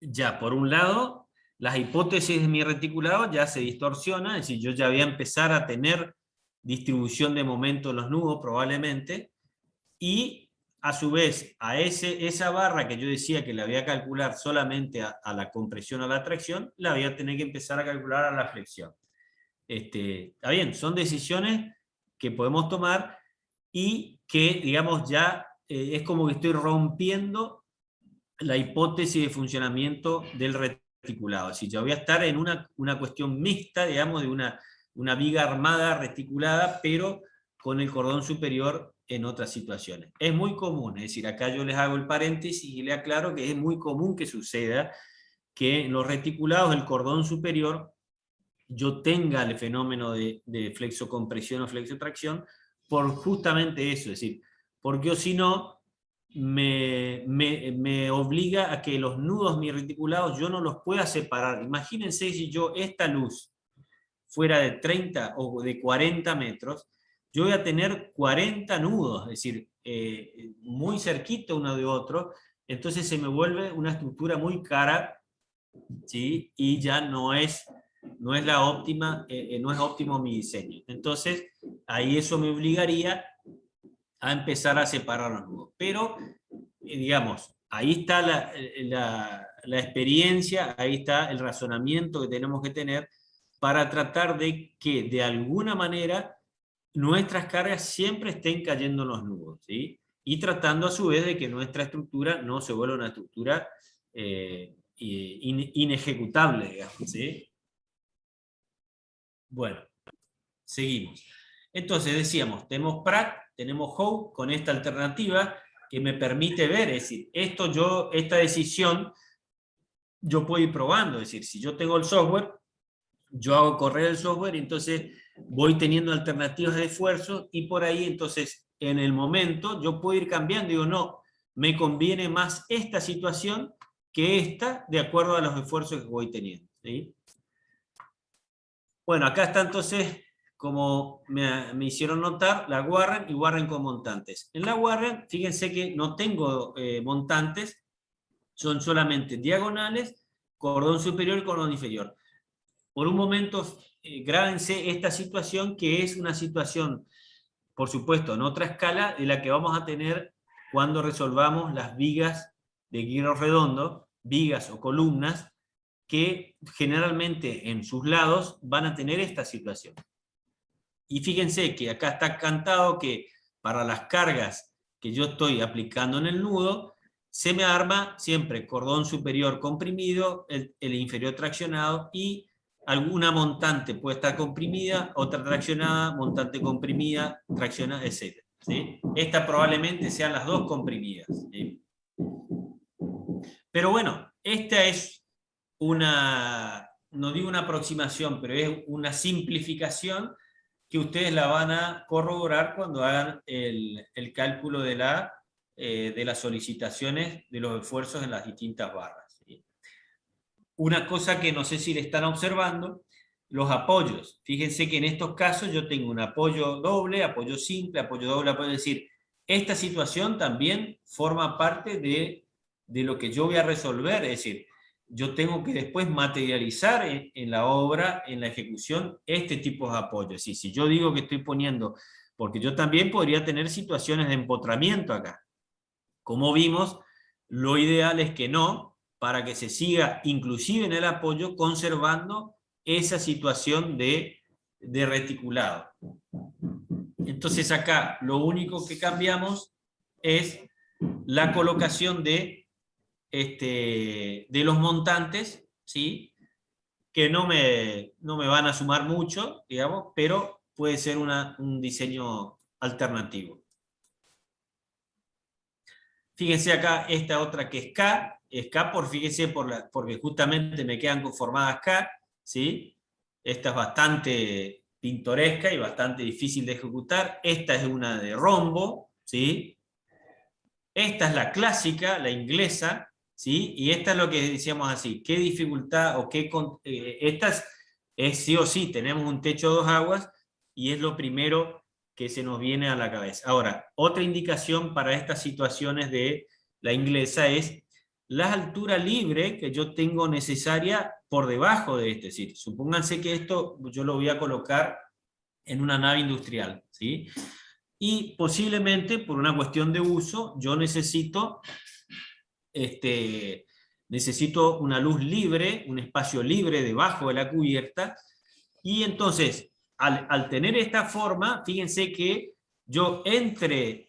ya por un lado, las hipótesis de mi reticulado ya se distorsionan, es decir, yo ya voy a empezar a tener distribución de momento en los nudos probablemente, y a su vez, a esa barra que yo decía que la voy a calcular solamente a la compresión o a la tracción, la voy a tener que empezar a calcular a la flexión. Está bien, son decisiones que podemos tomar y que, digamos, ya es como que estoy rompiendo la hipótesis de funcionamiento del reticulado. Si yo voy a estar en una cuestión mixta, digamos, de una viga armada reticulada, pero con el cordón superior en otras situaciones. Es muy común, es decir, acá yo les hago el paréntesis y les aclaro que es muy común que suceda que en los reticulados el cordón superior yo tenga el fenómeno de flexocompresión o flexotracción por justamente eso, es decir, porque si no me obliga a que los nudos mi reticulados yo no los pueda separar. Imagínense si yo esta luz fuera de 30 o de 40 metros, yo voy a tener 40 nudos, es decir, muy cerquita uno de otro, entonces se me vuelve una estructura muy cara, ¿sí? Y ya no es la óptima, no es óptimo mi diseño. Entonces, ahí eso me obligaría a empezar a separar los nudos. Pero, digamos, ahí está la experiencia, ahí está el razonamiento que tenemos que tener para tratar de que, de alguna manera, nuestras cargas siempre estén cayendo en los nudos, ¿sí? Y tratando a su vez de que nuestra estructura no se vuelva una estructura inejecutable, digamos, ¿sí? Bueno, seguimos. Entonces decíamos, tenemos Pratt, tenemos Howe con esta alternativa que me permite ver, es decir, esta decisión yo puedo ir probando, es decir, si yo tengo el software, yo hago correr el software y entonces voy teniendo alternativas de esfuerzo y por ahí entonces en el momento yo puedo ir cambiando, digo, no, me conviene más esta situación que esta de acuerdo a los esfuerzos que voy teniendo, ¿sí? Bueno, acá está entonces, como me hicieron notar, la Warren y Warren con montantes. En la Warren, fíjense que no tengo montantes, son solamente diagonales, cordón superior y cordón inferior. Por un momento, grábense esta situación que es una situación por supuesto, en otra escala de la que vamos a tener cuando resolvamos las vigas de Guirao Redondo, vigas o columnas, que generalmente en sus lados van a tener esta situación. Y fíjense que acá está cantado que para las cargas que yo estoy aplicando en el nudo, se me arma siempre cordón superior comprimido, el inferior traccionado, y alguna montante puede estar comprimida, otra traccionada, montante comprimida, traccionada, etc. ¿Sí? Estas probablemente sean las dos comprimidas. ¿Sí? Pero bueno, esta es una, no digo una aproximación, pero es una simplificación que ustedes la van a corroborar cuando hagan el cálculo de las solicitaciones de los esfuerzos en las distintas barras. ¿Sí? Una cosa que no sé si le están observando, los apoyos. Fíjense que en estos casos yo tengo un apoyo doble, apoyo simple, apoyo doble, apoyo, es decir, esta situación también forma parte de lo que yo voy a resolver, es decir, yo tengo que después materializar en la obra, en la ejecución, este tipo de apoyo. Es decir, si yo digo que estoy poniendo, porque yo también podría tener situaciones de empotramiento acá. Como vimos, lo ideal es que no, para que se siga inclusive en el apoyo conservando esa situación de reticulado. Entonces acá lo único que cambiamos es la colocación de los montantes, ¿sí? Que no me van a sumar mucho, digamos, pero puede ser un diseño alternativo. Fíjense acá esta otra que es K, fíjense porque justamente me quedan conformadas K, ¿sí? Esta es bastante pintoresca y bastante difícil de ejecutar. Esta es una de rombo, ¿sí? Esta es la clásica, la inglesa, ¿sí? Y esta es lo que decíamos así, qué dificultad o qué... Estas es sí o sí, tenemos un techo de 2 aguas y es lo primero que se nos viene a la cabeza. Ahora, otra indicación para estas situaciones de la inglesa es la altura libre que yo tengo necesaria por debajo de este. Es decir, supónganse que esto yo lo voy a colocar en una nave industrial, ¿sí? Y posiblemente por una cuestión de uso yo necesito una luz libre, un espacio libre debajo de la cubierta, y entonces al tener esta forma, fíjense que yo entre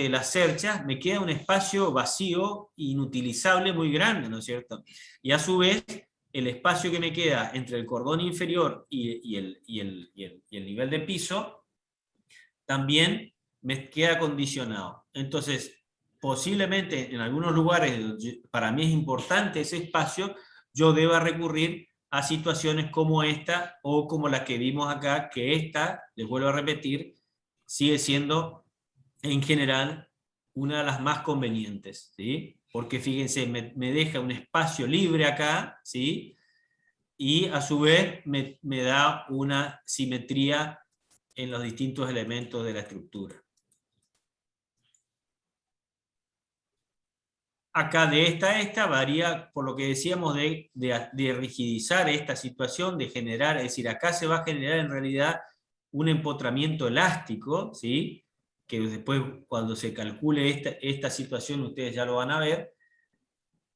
las cerchas me queda un espacio vacío, inutilizable, muy grande, ¿no es cierto? Y a su vez, el espacio que me queda entre el cordón inferior y el nivel de piso, también me queda condicionado. Entonces, posiblemente en algunos lugares, para mí es importante ese espacio, yo deba recurrir a situaciones como esta o como la que vimos acá, que esta, les vuelvo a repetir, sigue siendo en general una de las más convenientes, ¿sí? Porque fíjense, me deja un espacio libre acá, ¿sí? Y a su vez me da una simetría en los distintos elementos de la estructura. Acá de esta a esta varía por lo que decíamos de rigidizar esta situación, de generar, es decir, acá se va a generar en realidad un empotramiento elástico, ¿sí? Que después cuando se calcule esta situación ustedes ya lo van a ver,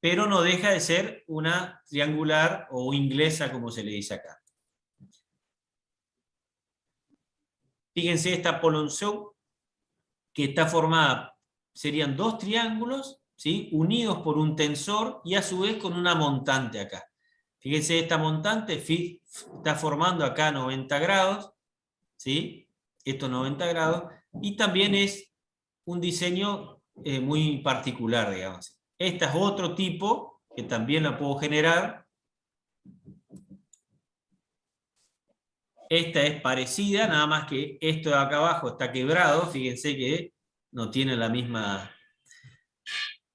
pero no deja de ser una triangular o inglesa como se le dice acá. Fíjense esta polonceau que está formada, serían 2 triángulos, ¿sí? Unidos por un tensor y a su vez con una montante acá. Fíjense, esta montante está formando acá 90 grados, ¿sí? Estos 90 grados, y también es un diseño muy particular, digamos. Esta es otro tipo, que también la puedo generar. Esta es parecida, nada más que esto de acá abajo está quebrado, fíjense que no tiene la misma...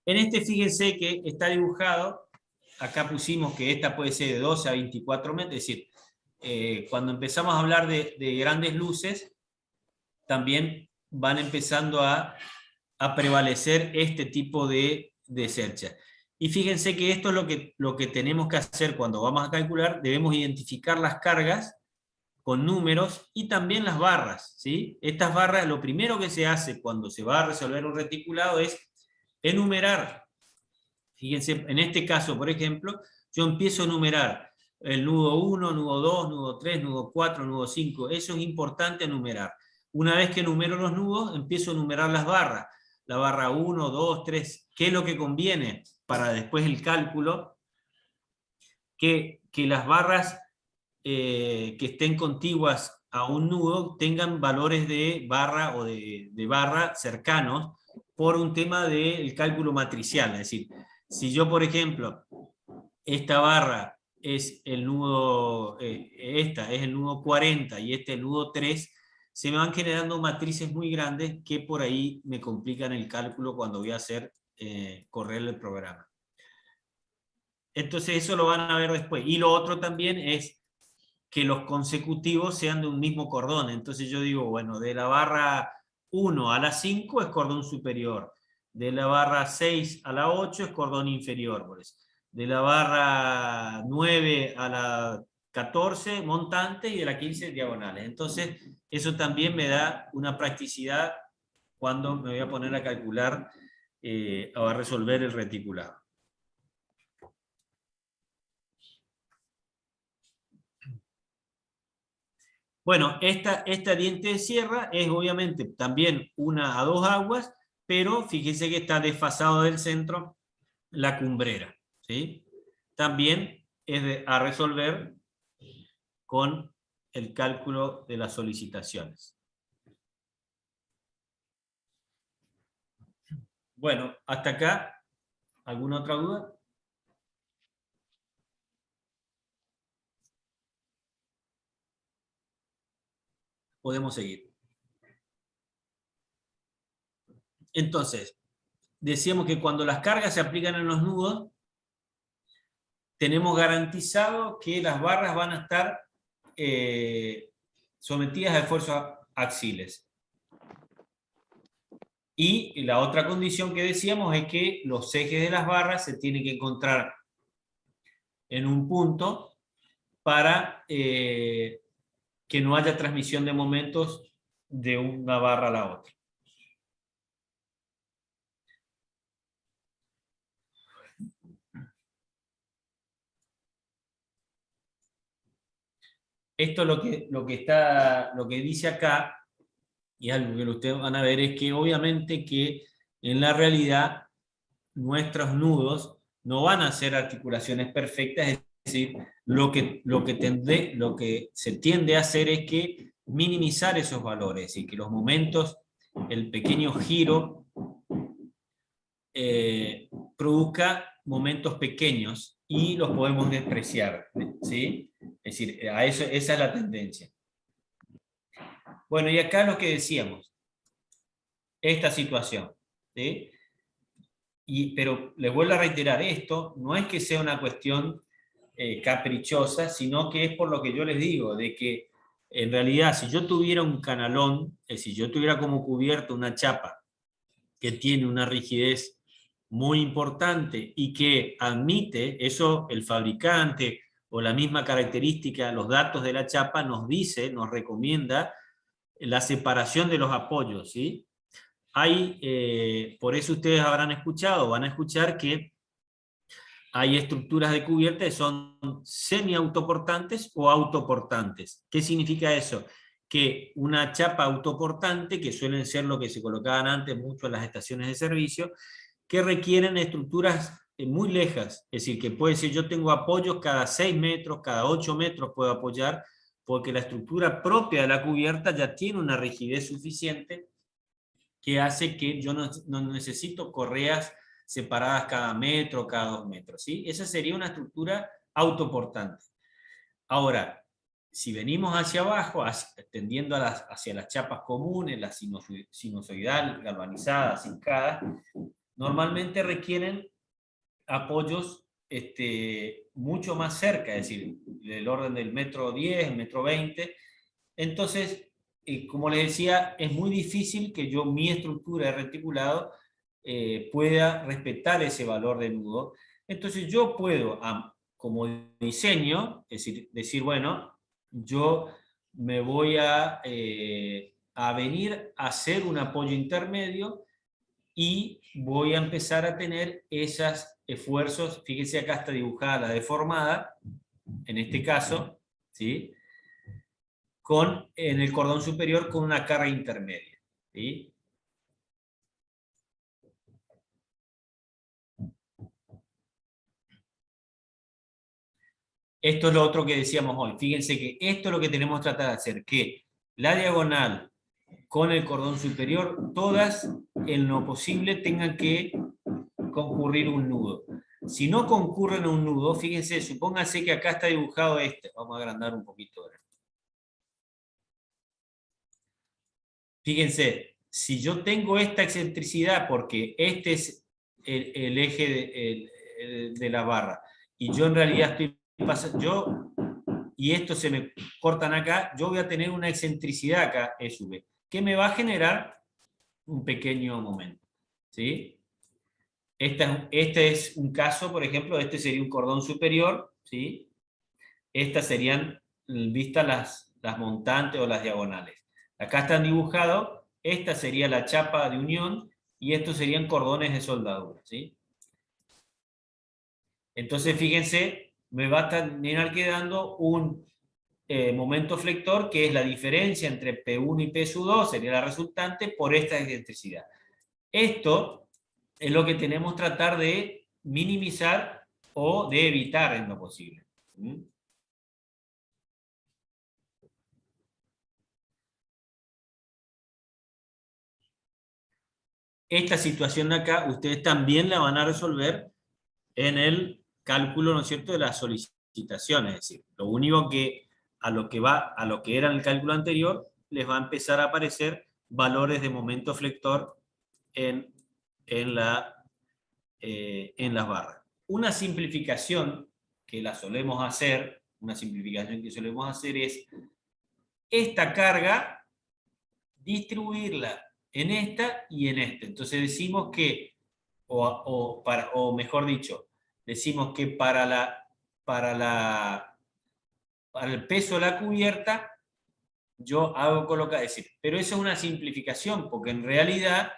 En este fíjense que está dibujado, acá pusimos que esta puede ser de 12 a 24 metros, es decir, cuando empezamos a hablar de grandes luces, también van empezando a prevalecer este tipo de cercha. Y fíjense que esto es lo que tenemos que hacer cuando vamos a calcular, debemos identificar las cargas con números y también las barras, ¿sí? Estas barras, lo primero que se hace cuando se va a resolver un reticulado es enumerar. Fíjense, en este caso, por ejemplo, yo empiezo a enumerar el nudo 1, nudo 2, nudo 3, nudo 4, nudo 5. Eso es importante enumerar. Una vez que enumero los nudos, empiezo a enumerar las barras. La barra 1, 2, 3. ¿Qué es lo que conviene para después el cálculo? Que las barras que estén contiguas a un nudo tengan valores de barra o de barra cercanos por un tema del cálculo matricial. Es decir, si yo, por ejemplo, esta barra es el nudo, esta es el nudo 40 y este el nudo 3, se me van generando matrices muy grandes que por ahí me complican el cálculo cuando voy a hacer correr el programa. Entonces eso lo van a ver después. Y lo otro también es que los consecutivos sean de un mismo cordón. Entonces yo digo, bueno, de la barra 1 a la 5 es cordón superior. De la barra 6 a la 8 es cordón inferior. Por eso. De la barra 9 a la 14 montante y de la 15 diagonales. Entonces eso también me da una practicidad cuando me voy a poner a calcular o a resolver el reticulado. Bueno, esta diente de sierra es obviamente también una a 2 aguas, pero fíjense que está desfasado del centro la cumbrera, ¿sí? También es a resolver con el cálculo de las solicitaciones. Bueno, hasta acá, ¿alguna otra duda? Podemos seguir. Entonces, decíamos que cuando las cargas se aplican en los nudos, tenemos garantizado que las barras van a estar sometidas a esfuerzos axiles. Y la otra condición que decíamos es que los ejes de las barras se tienen que encontrar en un punto para que no haya transmisión de momentos de una barra a la otra. Esto lo que dice acá, y algo que ustedes van a ver, es que obviamente que en la realidad nuestros nudos no van a ser articulaciones perfectas, es decir, lo que se tiende a hacer es que minimizar esos valores y que los momentos, el pequeño giro, produzca momentos pequeños y los podemos despreciar, ¿sí? Es decir, esa es la tendencia. Bueno, y acá lo que decíamos, esta situación, ¿sí? Pero les vuelvo a reiterar, esto no es que sea una cuestión caprichosa, sino que es por lo que yo les digo, de que en realidad si yo tuviera un canalón, es decir, yo tuviera como cubierto una chapa que tiene una rigidez muy importante y que admite, eso el fabricante o la misma característica, los datos de la chapa nos dice, nos recomienda la separación de los apoyos, ¿sí? Por eso ustedes habrán escuchado, van a escuchar que hay estructuras de cubierta que son semi-autoportantes o autoportantes. ¿Qué significa eso? Que una chapa autoportante, que suelen ser lo que se colocaban antes mucho en las estaciones de servicio, que requieren estructuras muy lejas, es decir, que puede ser, yo tengo apoyos cada 6 metros, cada 8 metros puedo apoyar, porque la estructura propia de la cubierta ya tiene una rigidez suficiente que hace que yo no necesito correas separadas cada metro, cada 2 metros, ¿sí? Esa sería una estructura autoportante. Ahora, si venimos hacia abajo, tendiendo hacia las chapas comunes, las sinusoidal, galvanizadas, zincadas, normalmente requieren apoyos mucho más cerca, es decir, del orden del metro 10, metro 20. Entonces, como les decía, es muy difícil que mi estructura de reticulado pueda respetar ese valor de nudo. Entonces yo puedo, como diseño, es decir, bueno, yo me voy a venir a hacer un apoyo intermedio y voy a empezar a tener esos esfuerzos. Fíjense, acá está dibujada la deformada, en este caso, ¿sí? En el cordón superior con una carga intermedia, ¿sí? Esto es lo otro que decíamos hoy. Fíjense que esto es lo que tenemos que tratar de hacer, que la diagonal con el cordón superior, todas en lo posible tengan que concurrir un nudo. Si no concurren a un nudo, fíjense, supónganse que acá está dibujado este. Vamos a agrandar un poquito ahora. Fíjense, si yo tengo esta excentricidad, porque este es el eje de la barra, y yo en realidad estoy pasando, y esto se me cortan acá, yo voy a tener una excentricidad acá, E sub B, que me va a generar un pequeño momento, ¿sí? Este es un caso, por ejemplo, este sería un cordón superior, ¿sí? Estas serían vistas las montantes o las diagonales. Acá están dibujados, esta sería la chapa de unión y estos serían cordones de soldadura, ¿sí? Entonces, fíjense, me va a terminar quedando un momento flector, que es la diferencia entre P1 y P sub 2, sería la resultante, por esta excentricidad. Esto es lo que tenemos que tratar de minimizar o de evitar en lo posible. ¿Mm? Esta situación de acá, ustedes también la van a resolver en el cálculo, ¿no es cierto?, de las solicitaciones. Es decir, lo único que a lo que era en el cálculo anterior, les va a empezar a aparecer valores de momento flector en las barras. Una simplificación que solemos hacer es esta carga distribuirla en esta y en esta. Entonces decimos que, o mejor dicho, decimos que para el peso de la cubierta, yo hago colocar, es decir, pero eso es una simplificación, porque en realidad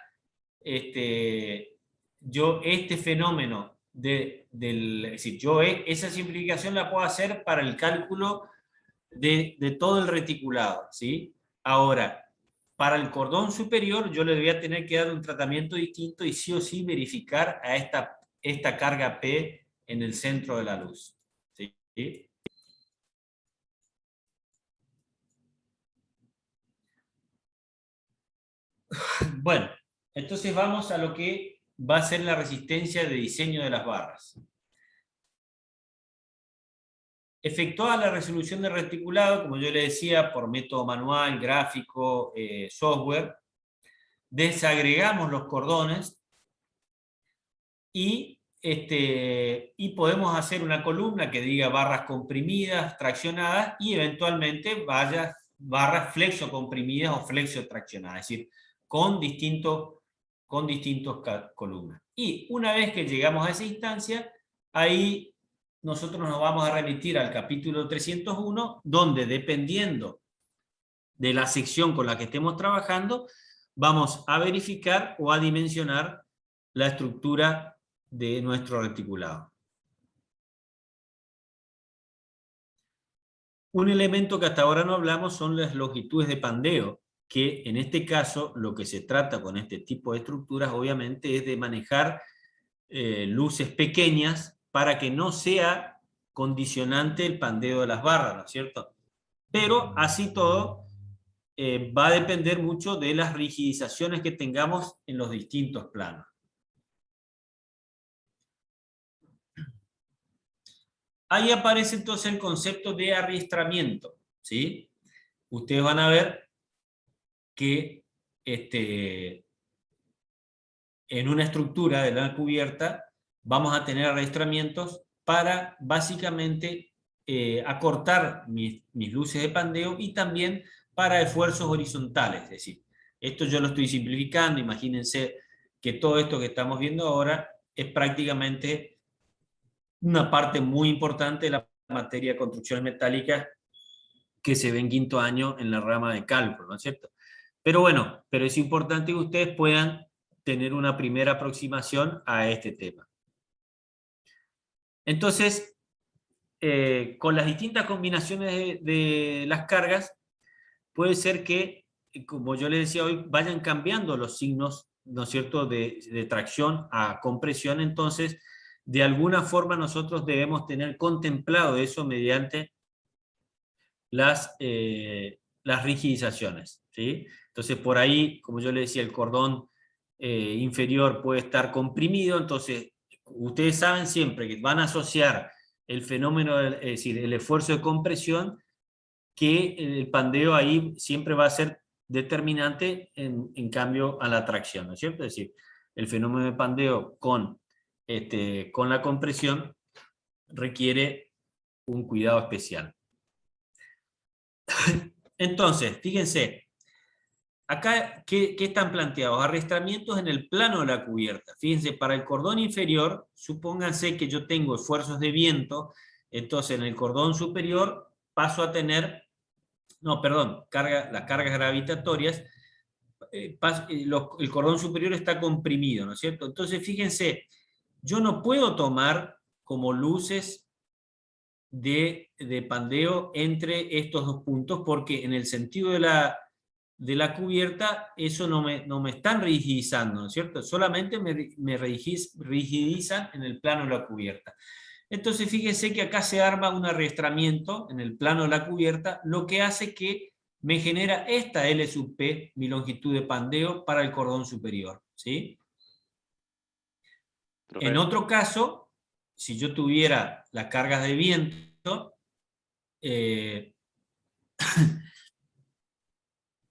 este fenómeno es decir, esa simplificación la puedo hacer para el cálculo de todo el reticulado, ¿sí? Ahora, para el cordón superior yo le voy a tener que dar un tratamiento distinto y sí o sí verificar a esta carga P en el centro de la luz, ¿sí? Bueno, entonces vamos a lo que va a ser la resistencia de diseño de las barras. Efectuada la resolución del reticulado, como yo le decía, por método manual, gráfico, software, desagregamos los cordones y podemos hacer una columna que diga barras comprimidas, traccionadas, y eventualmente barras flexo-comprimidas o flexo-traccionadas, es decir, con distintos columnas. Y una vez que llegamos a esa instancia, ahí nosotros nos vamos a remitir al capítulo 301, donde dependiendo de la sección con la que estemos trabajando, vamos a verificar o a dimensionar la estructura de nuestro reticulado. Un elemento que hasta ahora no hablamos son las longitudes de pandeo, que en este caso lo que se trata con este tipo de estructuras obviamente es de manejar luces pequeñas para que no sea condicionante el pandeo de las barras, ¿no es cierto? Pero así todo va a depender mucho de las rigidizaciones que tengamos en los distintos planos. Ahí aparece entonces el concepto de arriestramiento, ¿sí? Ustedes van a ver que en una estructura de la cubierta vamos a tener arrastramientos para básicamente acortar mis luces de pandeo y también para esfuerzos horizontales. Es decir, esto yo lo estoy simplificando, imagínense que todo esto que estamos viendo ahora es prácticamente una parte muy importante de la materia de construcciones metálicas que se ve en quinto año en la rama de cálculo, ¿no es cierto? Pero bueno, pero es importante que ustedes puedan tener una primera aproximación a este tema. Entonces, con las distintas combinaciones de las cargas, puede ser que, como yo les decía hoy, vayan cambiando los signos, ¿no es cierto?, de tracción a compresión. Entonces, de alguna forma nosotros debemos tener contemplado eso mediante las rigidizaciones, ¿sí? Entonces, por ahí, como yo les decía, el cordón inferior puede estar comprimido. Entonces, ustedes saben siempre que van a asociar el fenómeno, es decir, el esfuerzo de compresión, que el pandeo ahí siempre va a ser determinante en cambio a la tracción, ¿no es cierto? Es decir, el fenómeno de pandeo con la compresión requiere un cuidado especial. Entonces, fíjense, acá, ¿qué están planteados? Arrastramientos en el plano de la cubierta. Fíjense, para el cordón inferior, supónganse que yo tengo esfuerzos de viento, entonces en el cordón superior paso a tener, no, perdón, las cargas gravitatorias, el cordón superior está comprimido, ¿no es cierto? Entonces, fíjense, yo no puedo tomar como luces de pandeo entre estos dos puntos, porque en el sentido de la cubierta, eso no me están rigidizando, ¿no es cierto? Solamente me rigidizan en el plano de la cubierta. Entonces, fíjense que acá se arma un arrastramiento en el plano de la cubierta, lo que hace que me genera esta L sub P, mi longitud de pandeo, para el cordón superior, ¿sí? En otro caso, si yo tuviera las cargas de viento, en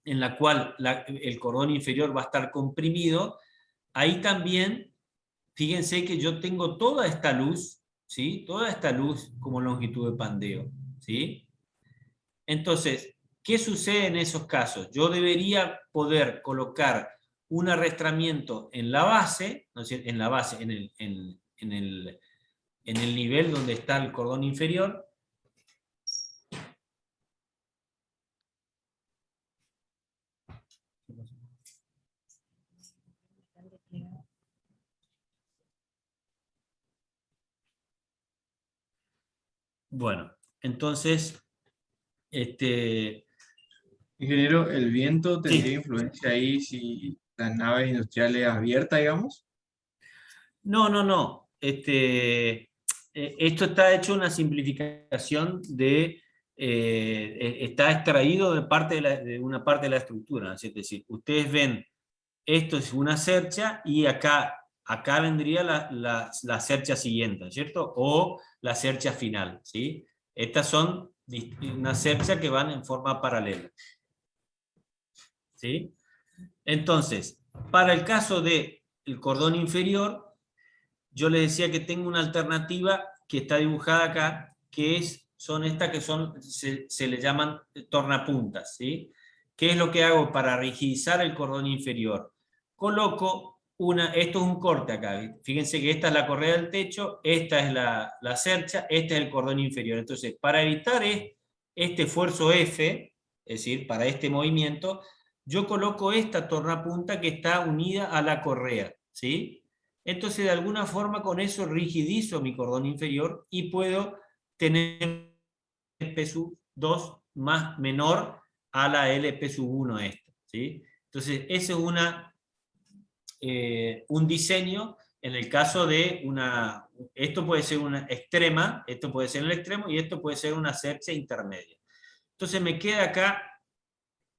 la cual el cordón inferior va a estar comprimido, ahí también, fíjense que yo tengo toda esta luz, ¿sí? Toda esta luz como longitud de pandeo, ¿sí? Entonces, ¿qué sucede en esos casos? Yo debería poder colocar un arrastramiento en la base, ¿no es cierto? En la base, en el nivel donde está el cordón inferior. Bueno, entonces, Ingeniero, ¿el viento tendría sí. influencia ahí si la nave industrial es abierta, digamos? No. Esto está hecho una simplificación está extraído de una parte de la estructura. Es decir, ustedes ven, esto es una cercha y acá vendría la cercha siguiente, ¿cierto? O la cercha final, ¿sí? Estas son una cercha que van en forma paralela, ¿sí? Entonces, para el caso del cordón inferior, yo les decía que tengo una alternativa que está dibujada acá, que son estas que se le llaman tornapuntas, ¿sí? ¿Qué es lo que hago para rigidizar el cordón inferior? Coloco esto es un corte acá, fíjense que esta es la correa del techo, esta es la cercha, este es el cordón inferior. Entonces, para evitar este esfuerzo F, es decir, para este movimiento, yo coloco esta tornapunta que está unida a la correa, ¿sí? Entonces, de alguna forma, con eso rigidizo mi cordón inferior y puedo tener LP sub 2 más menor a la LP sub 1 esta, ¿sí? Entonces, ese es un diseño en el caso de esto puede ser una extrema, esto puede ser el extremo y esto puede ser una cercha intermedia. Entonces, me queda acá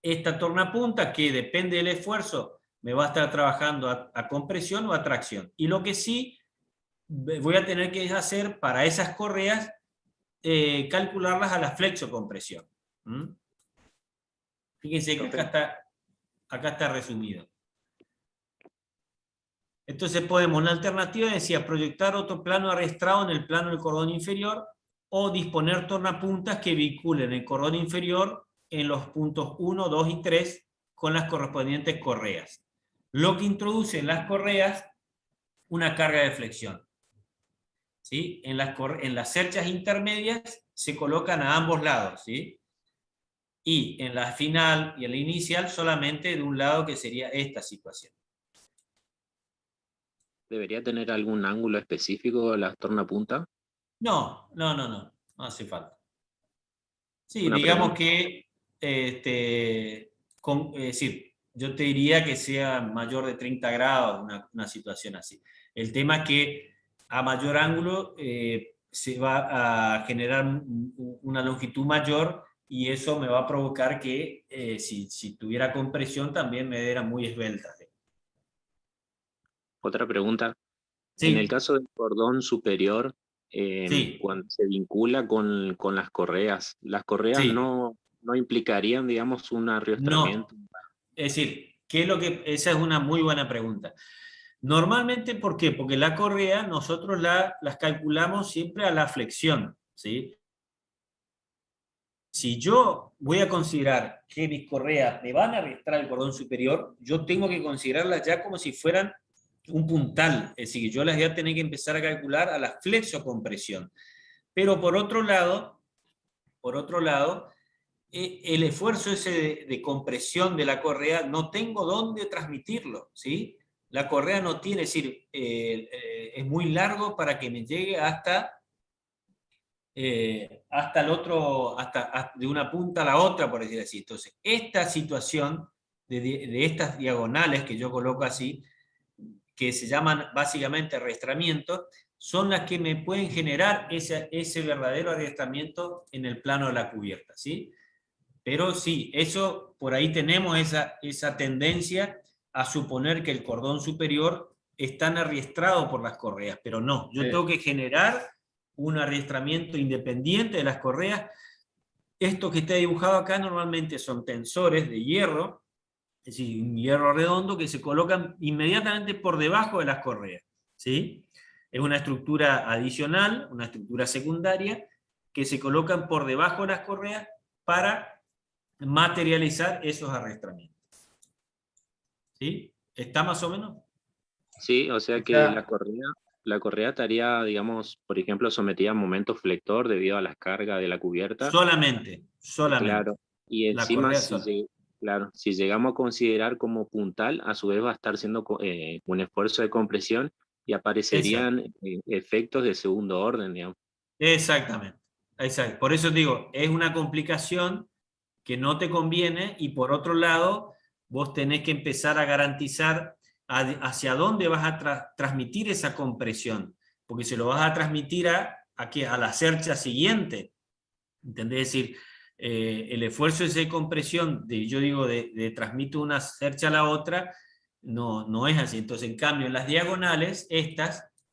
esta tornapunta que depende del esfuerzo, me va a estar trabajando a compresión o a tracción. Y lo que sí voy a tener que hacer para esas correas, calcularlas a la flexocompresión. Fíjense que acá está resumido. Entonces podemos, una alternativa decía proyectar otro plano arrastrado en el plano del cordón inferior o disponer tornapuntas que vinculen el cordón inferior en los puntos 1, 2 y 3 con las correspondientes correas. Lo que introduce en las correas una carga de flexión, ¿sí? En las cerchas intermedias se colocan a ambos lados, ¿sí? y en la final y en la inicial solamente de un lado, que sería esta situación. ¿Debería tener algún ángulo específico la tornapunta? No hace falta. Sí, Una digamos pregunta. que, es decir, yo te diría que sea mayor de 30 grados una situación así. El tema es que a mayor ángulo se va a generar una longitud mayor, y eso me va a provocar que si tuviera compresión también me diera muy esbelta. Otra pregunta. En el Sí, caso del cordón superior, sí, cuando se vincula con las correas sí. no implicarían, digamos, un No. arrastramiento. Es decir, esa es una muy buena pregunta. Normalmente, ¿por qué? Porque la correa nosotros las calculamos siempre a la flexión, ¿sí? Si yo voy a considerar que mis correas me van a arrastrar el cordón superior, yo tengo que considerarlas ya como si fueran un puntal, es decir, yo las voy a tener que empezar a calcular a la flexocompresión. Pero por otro lado, el esfuerzo ese de compresión de la correa no tengo dónde transmitirlo, ¿sí? La correa no tiene, es decir, es muy largo para que me llegue hasta el otro, de una punta a la otra, por decir así. Entonces, esta situación de estas diagonales que yo coloco así, que se llaman básicamente arrastramientos, son las que me pueden generar ese verdadero arrastramiento en el plano de la cubierta, ¿sí? Pero sí, eso, por ahí tenemos esa tendencia a suponer que el cordón superior está arriestrado por las correas, pero no, yo tengo que generar un arrastramiento independiente de las correas. Esto que está dibujado acá normalmente son tensores de hierro, es decir, un hierro redondo que se colocan inmediatamente por debajo de las correas, ¿sí? Es una estructura adicional, una estructura secundaria, que se colocan por debajo de las correas para materializar esos arrastramientos. ¿Sí? ¿Está más o menos? Sí, o sea que la correa estaría, digamos, por ejemplo, sometida a momento flector debido a las cargas de la cubierta. Solamente. Claro. Y La encima, correa sola. claro, si llegamos a considerar como puntal, a su vez va a estar siendo un esfuerzo de compresión y aparecerían efectos de segundo orden, digamos. Exactamente. Exacto. Por eso digo, es una complicación que no te conviene, y por otro lado, vos tenés que empezar a garantizar hacia dónde vas a transmitir esa compresión, porque se lo vas a transmitir a la cercha siguiente, ¿entendés? Es decir, el esfuerzo de compresión, yo digo, de transmito una cercha a la otra, no es así. Entonces, en cambio, en las diagonales,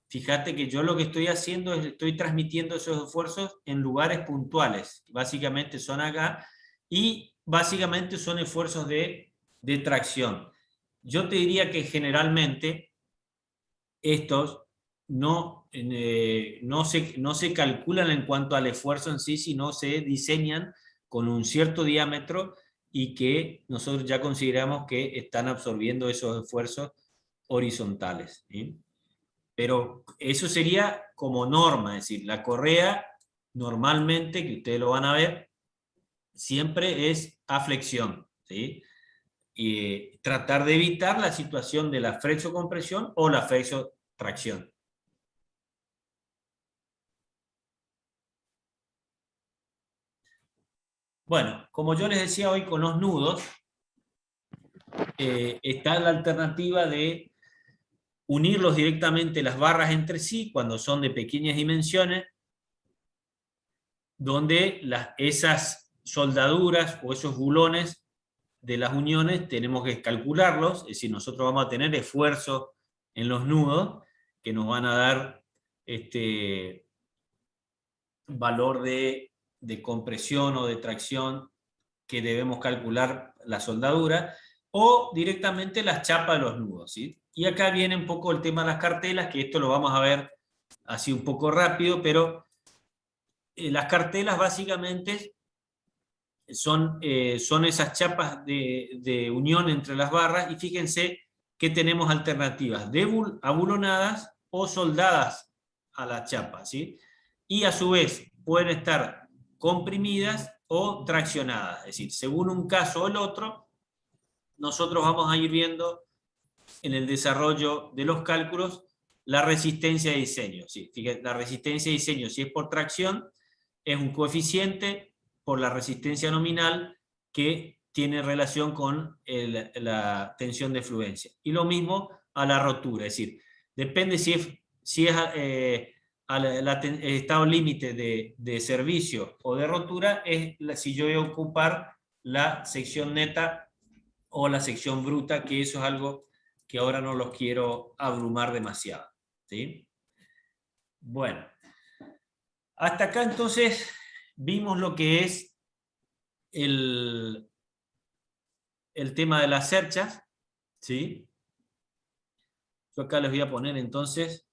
fíjate que yo lo que estoy haciendo es estoy transmitiendo esos esfuerzos en lugares puntuales, básicamente son acá, y básicamente son esfuerzos de tracción. Yo te diría que generalmente estos no se calculan en cuanto al esfuerzo en sí, sino se diseñan con un cierto diámetro, y que nosotros ya consideramos que están absorbiendo esos esfuerzos horizontales, ¿sí? Pero eso sería como norma, es decir, la correa normalmente, que ustedes lo van a ver, siempre es a flexión, ¿sí? Y tratar de evitar la situación de la flexocompresión o la flexotracción. Bueno, como yo les decía hoy con los nudos, está la alternativa de unirlos directamente las barras entre sí cuando son de pequeñas dimensiones, donde esas soldaduras o esos bulones de las uniones tenemos que calcularlos, es decir, nosotros vamos a tener esfuerzo en los nudos que nos van a dar valor de compresión o de tracción que debemos calcular la soldadura, o directamente las chapas de los nudos, ¿sí? Y acá viene un poco el tema de las cartelas, que esto lo vamos a ver así un poco rápido, pero las cartelas básicamente son esas chapas de unión entre las barras, y fíjense que tenemos alternativas de abulonadas o soldadas a la chapa, ¿sí? Y a su vez pueden estar comprimidas o traccionadas. Es decir, según un caso o el otro, nosotros vamos a ir viendo en el desarrollo de los cálculos la resistencia de diseño. ¿Sí? Fíjate, la resistencia de diseño, si es por tracción, es un coeficiente por la resistencia nominal que tiene relación con la tensión de fluencia. Y lo mismo a la rotura, es decir, depende si es el estado límite de servicio o de rotura, es si yo voy a ocupar la sección neta o la sección bruta, que eso es algo que ahora no los quiero abrumar demasiado. ¿Sí? Bueno, hasta acá entonces vimos lo que es el tema de las cerchas. ¿Sí? Yo acá les voy a poner entonces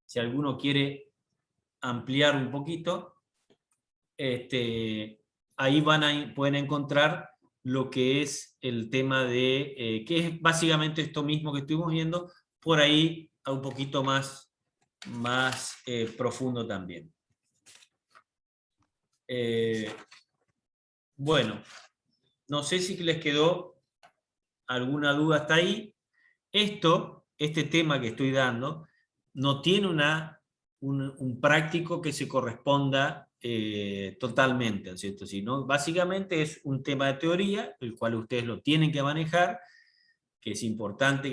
si alguno quiere ampliar un poquito, ahí pueden encontrar lo que es el tema de, que es básicamente esto mismo que estuvimos viendo, por ahí un poquito más profundo también. Bueno, no sé si les quedó alguna duda hasta ahí. Este tema que estoy dando, no tiene un práctico que se corresponda totalmente, ¿cierto? Sino básicamente es un tema de teoría, el cual ustedes lo tienen que manejar, que es importante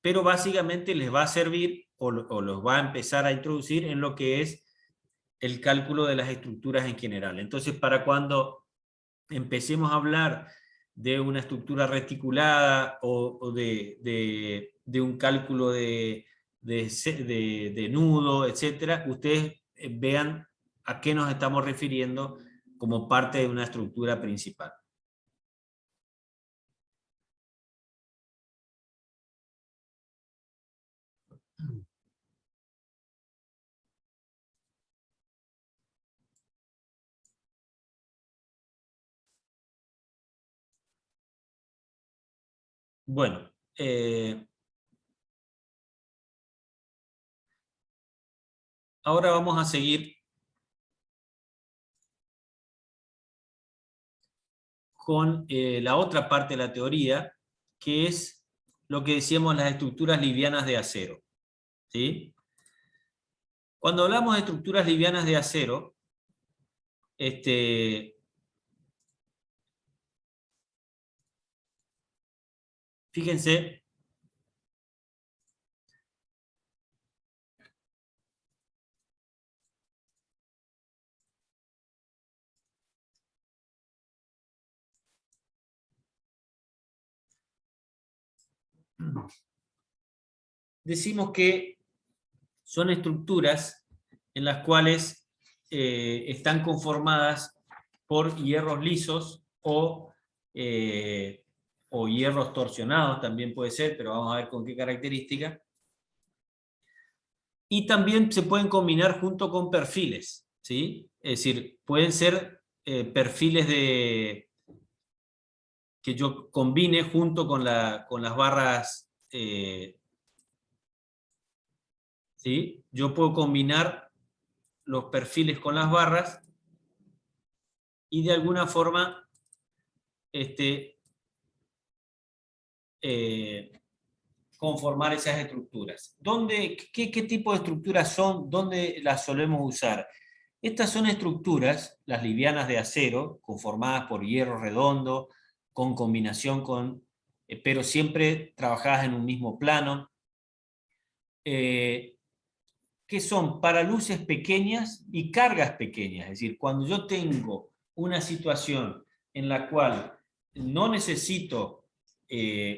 pero básicamente les va a servir o los va a empezar a introducir en lo que es el cálculo de las estructuras en general. Entonces, para cuando empecemos a hablar de una estructura reticulada o de un cálculo de nudo, etcétera, ustedes vean a qué nos estamos refiriendo como parte de una estructura principal. Bueno, ahora vamos a seguir con la otra parte de la teoría, que es lo que decíamos las estructuras livianas de acero. ¿Sí? Cuando hablamos de estructuras livianas de acero, fíjense decimos que son estructuras en las cuales están conformadas por hierros lisos o hierros torsionados, también puede ser, pero vamos a ver con qué característica. Y también se pueden combinar junto con perfiles, ¿sí? Es decir, pueden ser perfiles que yo combine junto con las barras. ¿Sí? Yo puedo combinar los perfiles con las barras y de alguna forma conformar esas estructuras. ¿Qué tipo de estructuras son? ¿Dónde las solemos usar? Estas son estructuras, las livianas de acero, conformadas por hierro redondo, con combinación pero siempre trabajadas en un mismo plano, que son para luces pequeñas y cargas pequeñas. Es decir, cuando yo tengo una situación en la cual no necesito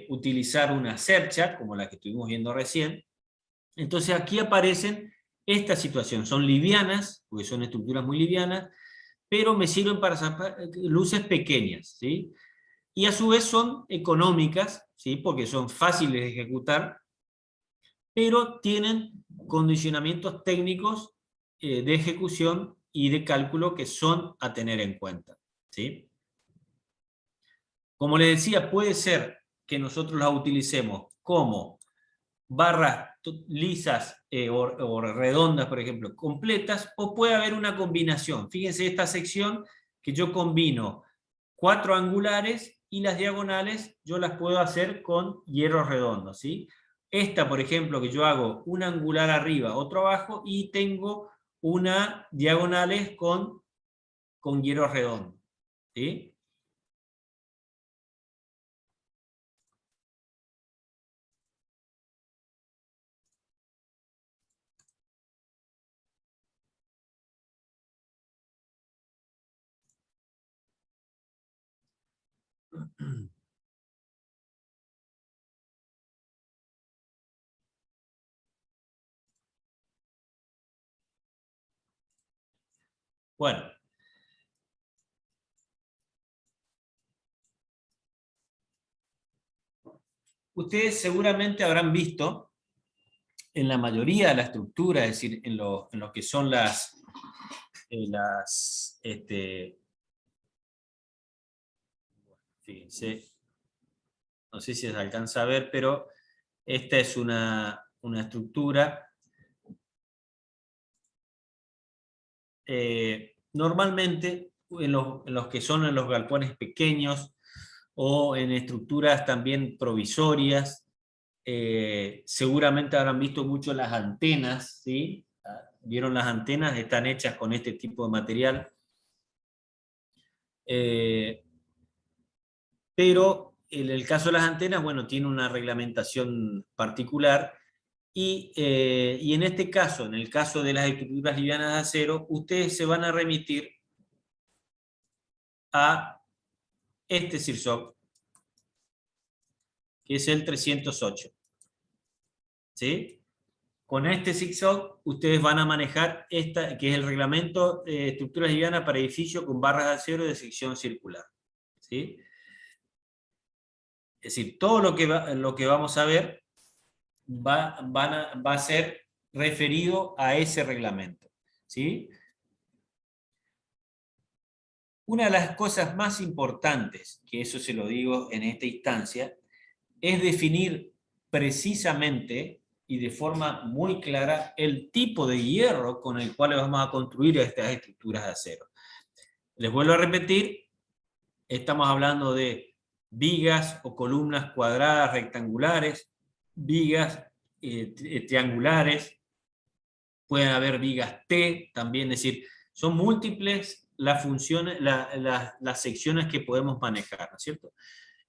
utilizar una cercha, como la que estuvimos viendo recién, entonces aquí aparecen esta situación. Son livianas, porque son estructuras muy livianas, pero me sirven para luces pequeñas, ¿sí? Y a su vez son económicas, ¿sí? Porque son fáciles de ejecutar, pero tienen condicionamientos técnicos de ejecución y de cálculo que son a tener en cuenta, ¿sí? Como les decía, puede ser que nosotros las utilicemos como barras lisas o redondas, por ejemplo, completas, o puede haber una combinación. Fíjense esta sección que yo combino 4 angulares y las diagonales yo las puedo hacer con hierros redondos, ¿sí? Esta, por ejemplo, que yo hago un angular arriba, otro abajo, y tengo una diagonales con hierro redondo, ¿sí? Bueno. Ustedes seguramente habrán visto en la mayoría de la estructura, es decir, en lo que son fíjense, no sé si se alcanza a ver, pero esta es una estructura. Normalmente, en los que son en los galpones pequeños o en estructuras también provisorias, seguramente habrán visto mucho las antenas, ¿sí? ¿Vieron las antenas? Están hechas con este tipo de material. Pero en el caso de las antenas, bueno, tiene una reglamentación particular. Y en este caso, en el caso de las estructuras livianas de acero, ustedes se van a remitir a este CIRSOC, que es el 308. ¿Sí? Con este CIRSOC, ustedes van a manejar esta, que es el reglamento de estructuras livianas para edificios con barras de acero de sección circular. ¿Sí? Es decir, todo lo que vamos a ver va a ser referido a ese reglamento. ¿Sí? Una de las cosas más importantes, que eso se lo digo en esta instancia, es definir precisamente y de forma muy clara el tipo de hierro con el cual vamos a construir estas estructuras de acero. Les vuelvo a repetir, estamos hablando de vigas o columnas cuadradas rectangulares, vigas triangulares, pueden haber vigas T también, es decir, son múltiples las funciones, las secciones que podemos manejar, ¿no es cierto?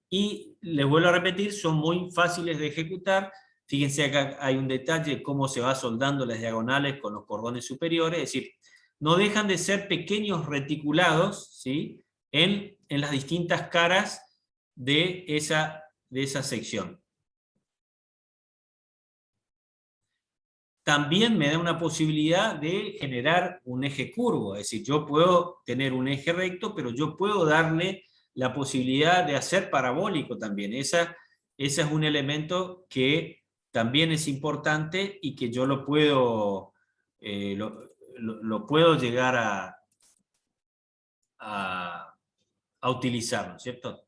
Y les vuelvo a repetir, son muy fáciles de ejecutar. Fíjense acá hay un detalle de cómo se va soldando las diagonales con los cordones superiores, es decir, no dejan de ser pequeños reticulados, ¿sí? en las distintas caras de esa sección. También me da una posibilidad de generar un eje curvo, es decir, yo puedo tener un eje recto, pero yo puedo darle la posibilidad de hacer parabólico también. Ese es un elemento que también es importante y que yo lo puedo, lo puedo llegar a utilizar, ¿no es cierto?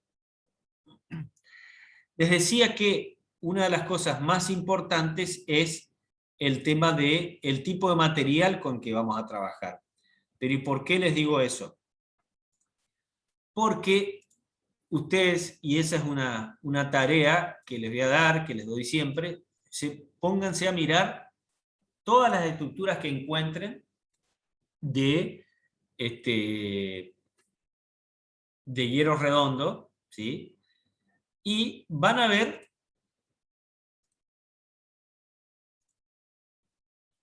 Les decía que una de las cosas más importantes es el tema del tipo de material con que vamos a trabajar. Pero ¿y por qué les digo eso? Porque ustedes, y esa es una tarea que les voy a dar, que les doy siempre, pónganse a mirar todas las estructuras que encuentren de hierro redondo, ¿sí? Y van a ver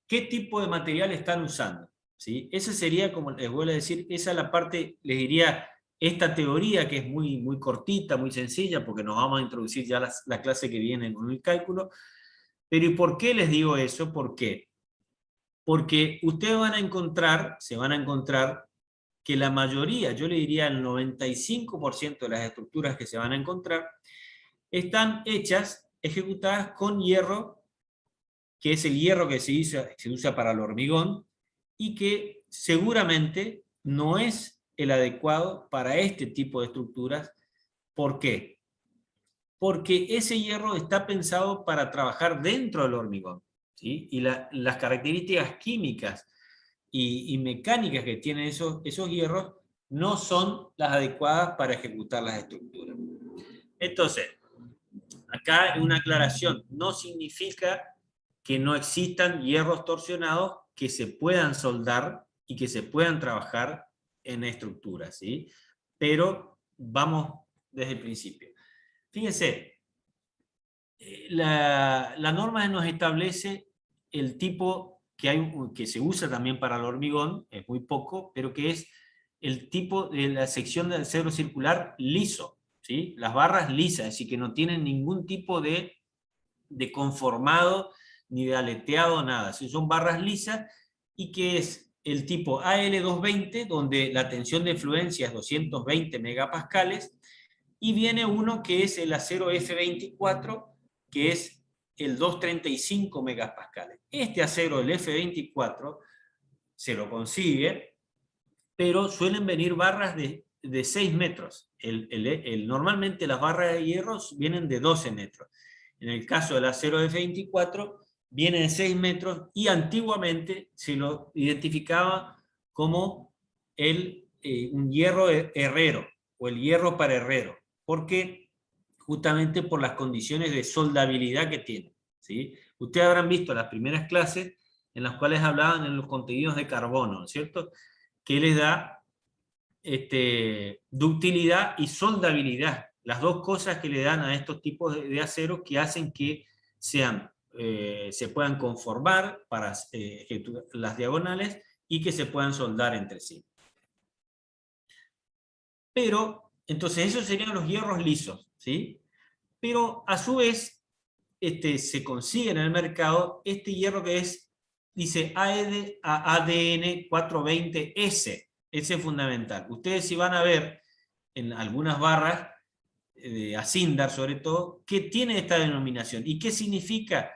qué tipo de material están usando, ¿sí? Esa sería, como les vuelvo a decir, esa es la parte, les diría, esta teoría que es muy, muy cortita, muy sencilla, porque nos vamos a introducir ya la clase que viene con el cálculo. Pero ¿y por qué les digo eso? ¿Por qué? Porque ustedes se van a encontrar que la mayoría, yo le diría el 95% de las estructuras que se van a encontrar, están ejecutadas con hierro, que es el hierro que se usa para el hormigón, y que seguramente no es el adecuado para este tipo de estructuras. ¿Por qué? porque ese hierro está pensado para trabajar dentro del hormigón, ¿sí? Y las características químicas y mecánicas que tienen esos hierros no son las adecuadas para ejecutar las estructuras. Entonces, acá una aclaración, no significa que no existan hierros torsionados que se puedan soldar y que se puedan trabajar en estructuras, ¿sí? Pero vamos desde el principio. Fíjense, la norma nos establece el tipo que se usa también para el hormigón, es muy poco, pero que es el tipo de la sección del acero circular liso, ¿sí? Las barras lisas, es decir, que no tienen ningún tipo de conformado, ni de aleteado, nada. Son barras lisas y que es el tipo AL220, donde la tensión de fluencia es 220 megapascales, y viene uno que es el acero F24, que es el 235 megapascales. Este acero, el F24, se lo consigue, pero suelen venir barras de 6 metros. Normalmente las barras de hierro vienen de 12 metros. En el caso del acero F24, viene de 6 metros y antiguamente se lo identificaba como un hierro herrero o el hierro para herrero, porque justamente por las condiciones de soldabilidad que tiene, ¿sí? Ustedes habrán visto las primeras clases en las cuales hablaban en los contenidos de carbono, ¿no es cierto?, que les da ductilidad y soldabilidad, las dos cosas que le dan a estos tipos de aceros que hacen que se puedan conformar para las diagonales y que se puedan soldar entre sí. Pero, entonces esos serían los hierros lisos, ¿sí? Pero a su vez se consigue en el mercado este hierro que dice ADN 420S. Ese es fundamental. Ustedes si van a ver en algunas barras, de Asindar sobre todo, que tiene esta denominación. ¿Y qué significa?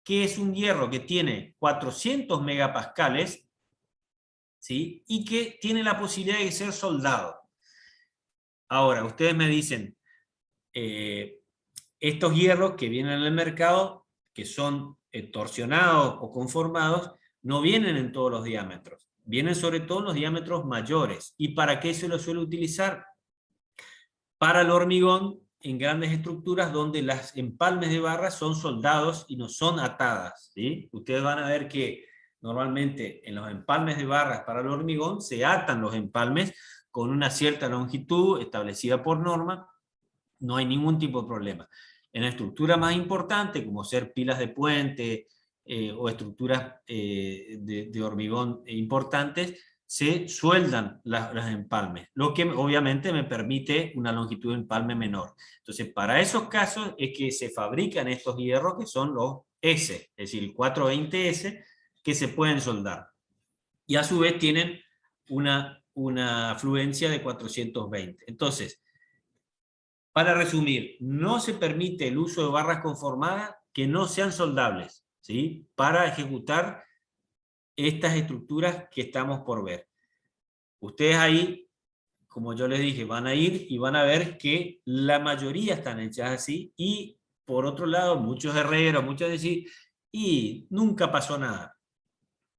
Que es un hierro que tiene 400 megapascales, ¿sí? Y que tiene la posibilidad de ser soldado. Ahora, ustedes me dicen, estos hierros que vienen en el mercado, que son torsionados o conformados, no vienen en todos los diámetros. Vienen sobre todo en los diámetros mayores. ¿Y para qué se lo suele utilizar? Para el hormigón en grandes estructuras donde las empalmes de barras son soldados y no son atadas, ¿sí? Ustedes van a ver que normalmente en los empalmes de barras para el hormigón se atan los empalmes con una cierta longitud establecida por norma, no hay ningún tipo de problema. En estructuras más importantes, como ser pilas de puente o estructuras de hormigón importantes, se sueldan las empalmes, lo que obviamente me permite una longitud de empalme menor. Entonces, para esos casos es que se fabrican estos hierros que son los S, es decir, el 420S, que se pueden soldar. Y a su vez tienen una fluencia de 420. Entonces, para resumir, no se permite el uso de barras conformadas que no sean soldables, ¿sí?, para ejecutar estas estructuras que estamos por ver. Ustedes ahí, como yo les dije, van a ir y van a ver que la mayoría están hechas así, y por otro lado, muchos herreros, muchos decir, y nunca pasó nada.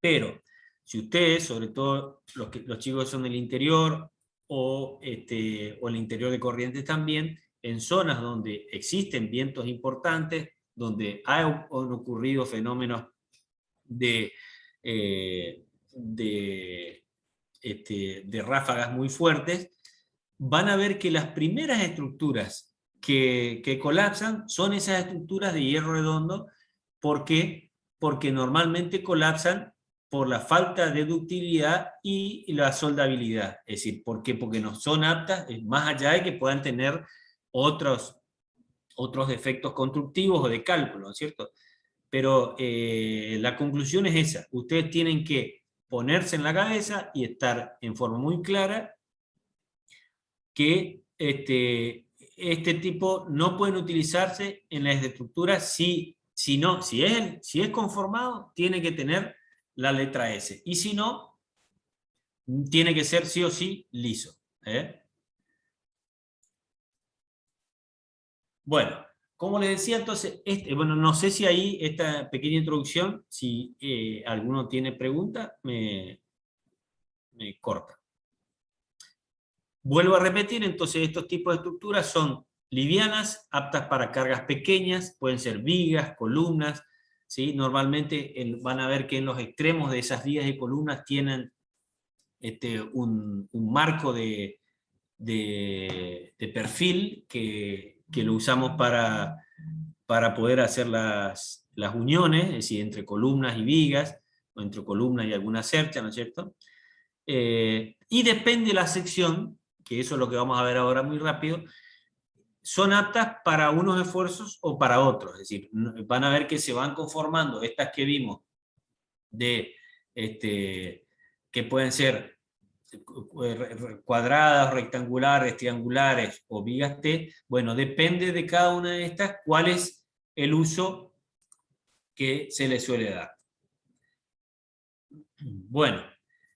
Pero, si ustedes, sobre todo los chicos que son del interior, o el interior de Corrientes también, en zonas donde existen vientos importantes, donde han ocurrido fenómenos de ráfagas muy fuertes, van a ver que las primeras estructuras que colapsan son esas estructuras de hierro redondo. ¿Por qué? Porque normalmente colapsan por la falta de ductilidad y la soldabilidad. Es decir, ¿por qué? Porque no son aptas, más allá de que puedan tener otros defectos constructivos o de cálculo, ¿no es cierto? Pero la conclusión es esa. Ustedes tienen que ponerse en la cabeza y estar en forma muy clara que este tipo no pueden utilizarse en las estructuras si es conformado, tiene que tener la letra S. Y si no, tiene que ser sí o sí liso. Bueno, Como les decía, entonces, bueno, no sé si ahí esta pequeña introducción, si alguno tiene pregunta, me corta. Vuelvo a repetir, entonces estos tipos de estructuras son livianas, aptas para cargas pequeñas, pueden ser vigas, columnas, ¿sí? Normalmente van a ver que en los extremos de esas vigas y columnas tienen un marco de perfil que lo usamos para poder hacer las uniones, es decir, entre columnas y vigas, o entre columnas y alguna cercha, ¿no es cierto? Y depende de la sección, que eso es lo que vamos a ver ahora muy rápido, son aptas para unos esfuerzos o para otros, es decir, van a ver que se van conformando estas que vimos, que pueden ser cuadradas, rectangulares, triangulares o vigas T. Bueno, depende de cada una de estas cuál es el uso que se le suele dar. Bueno,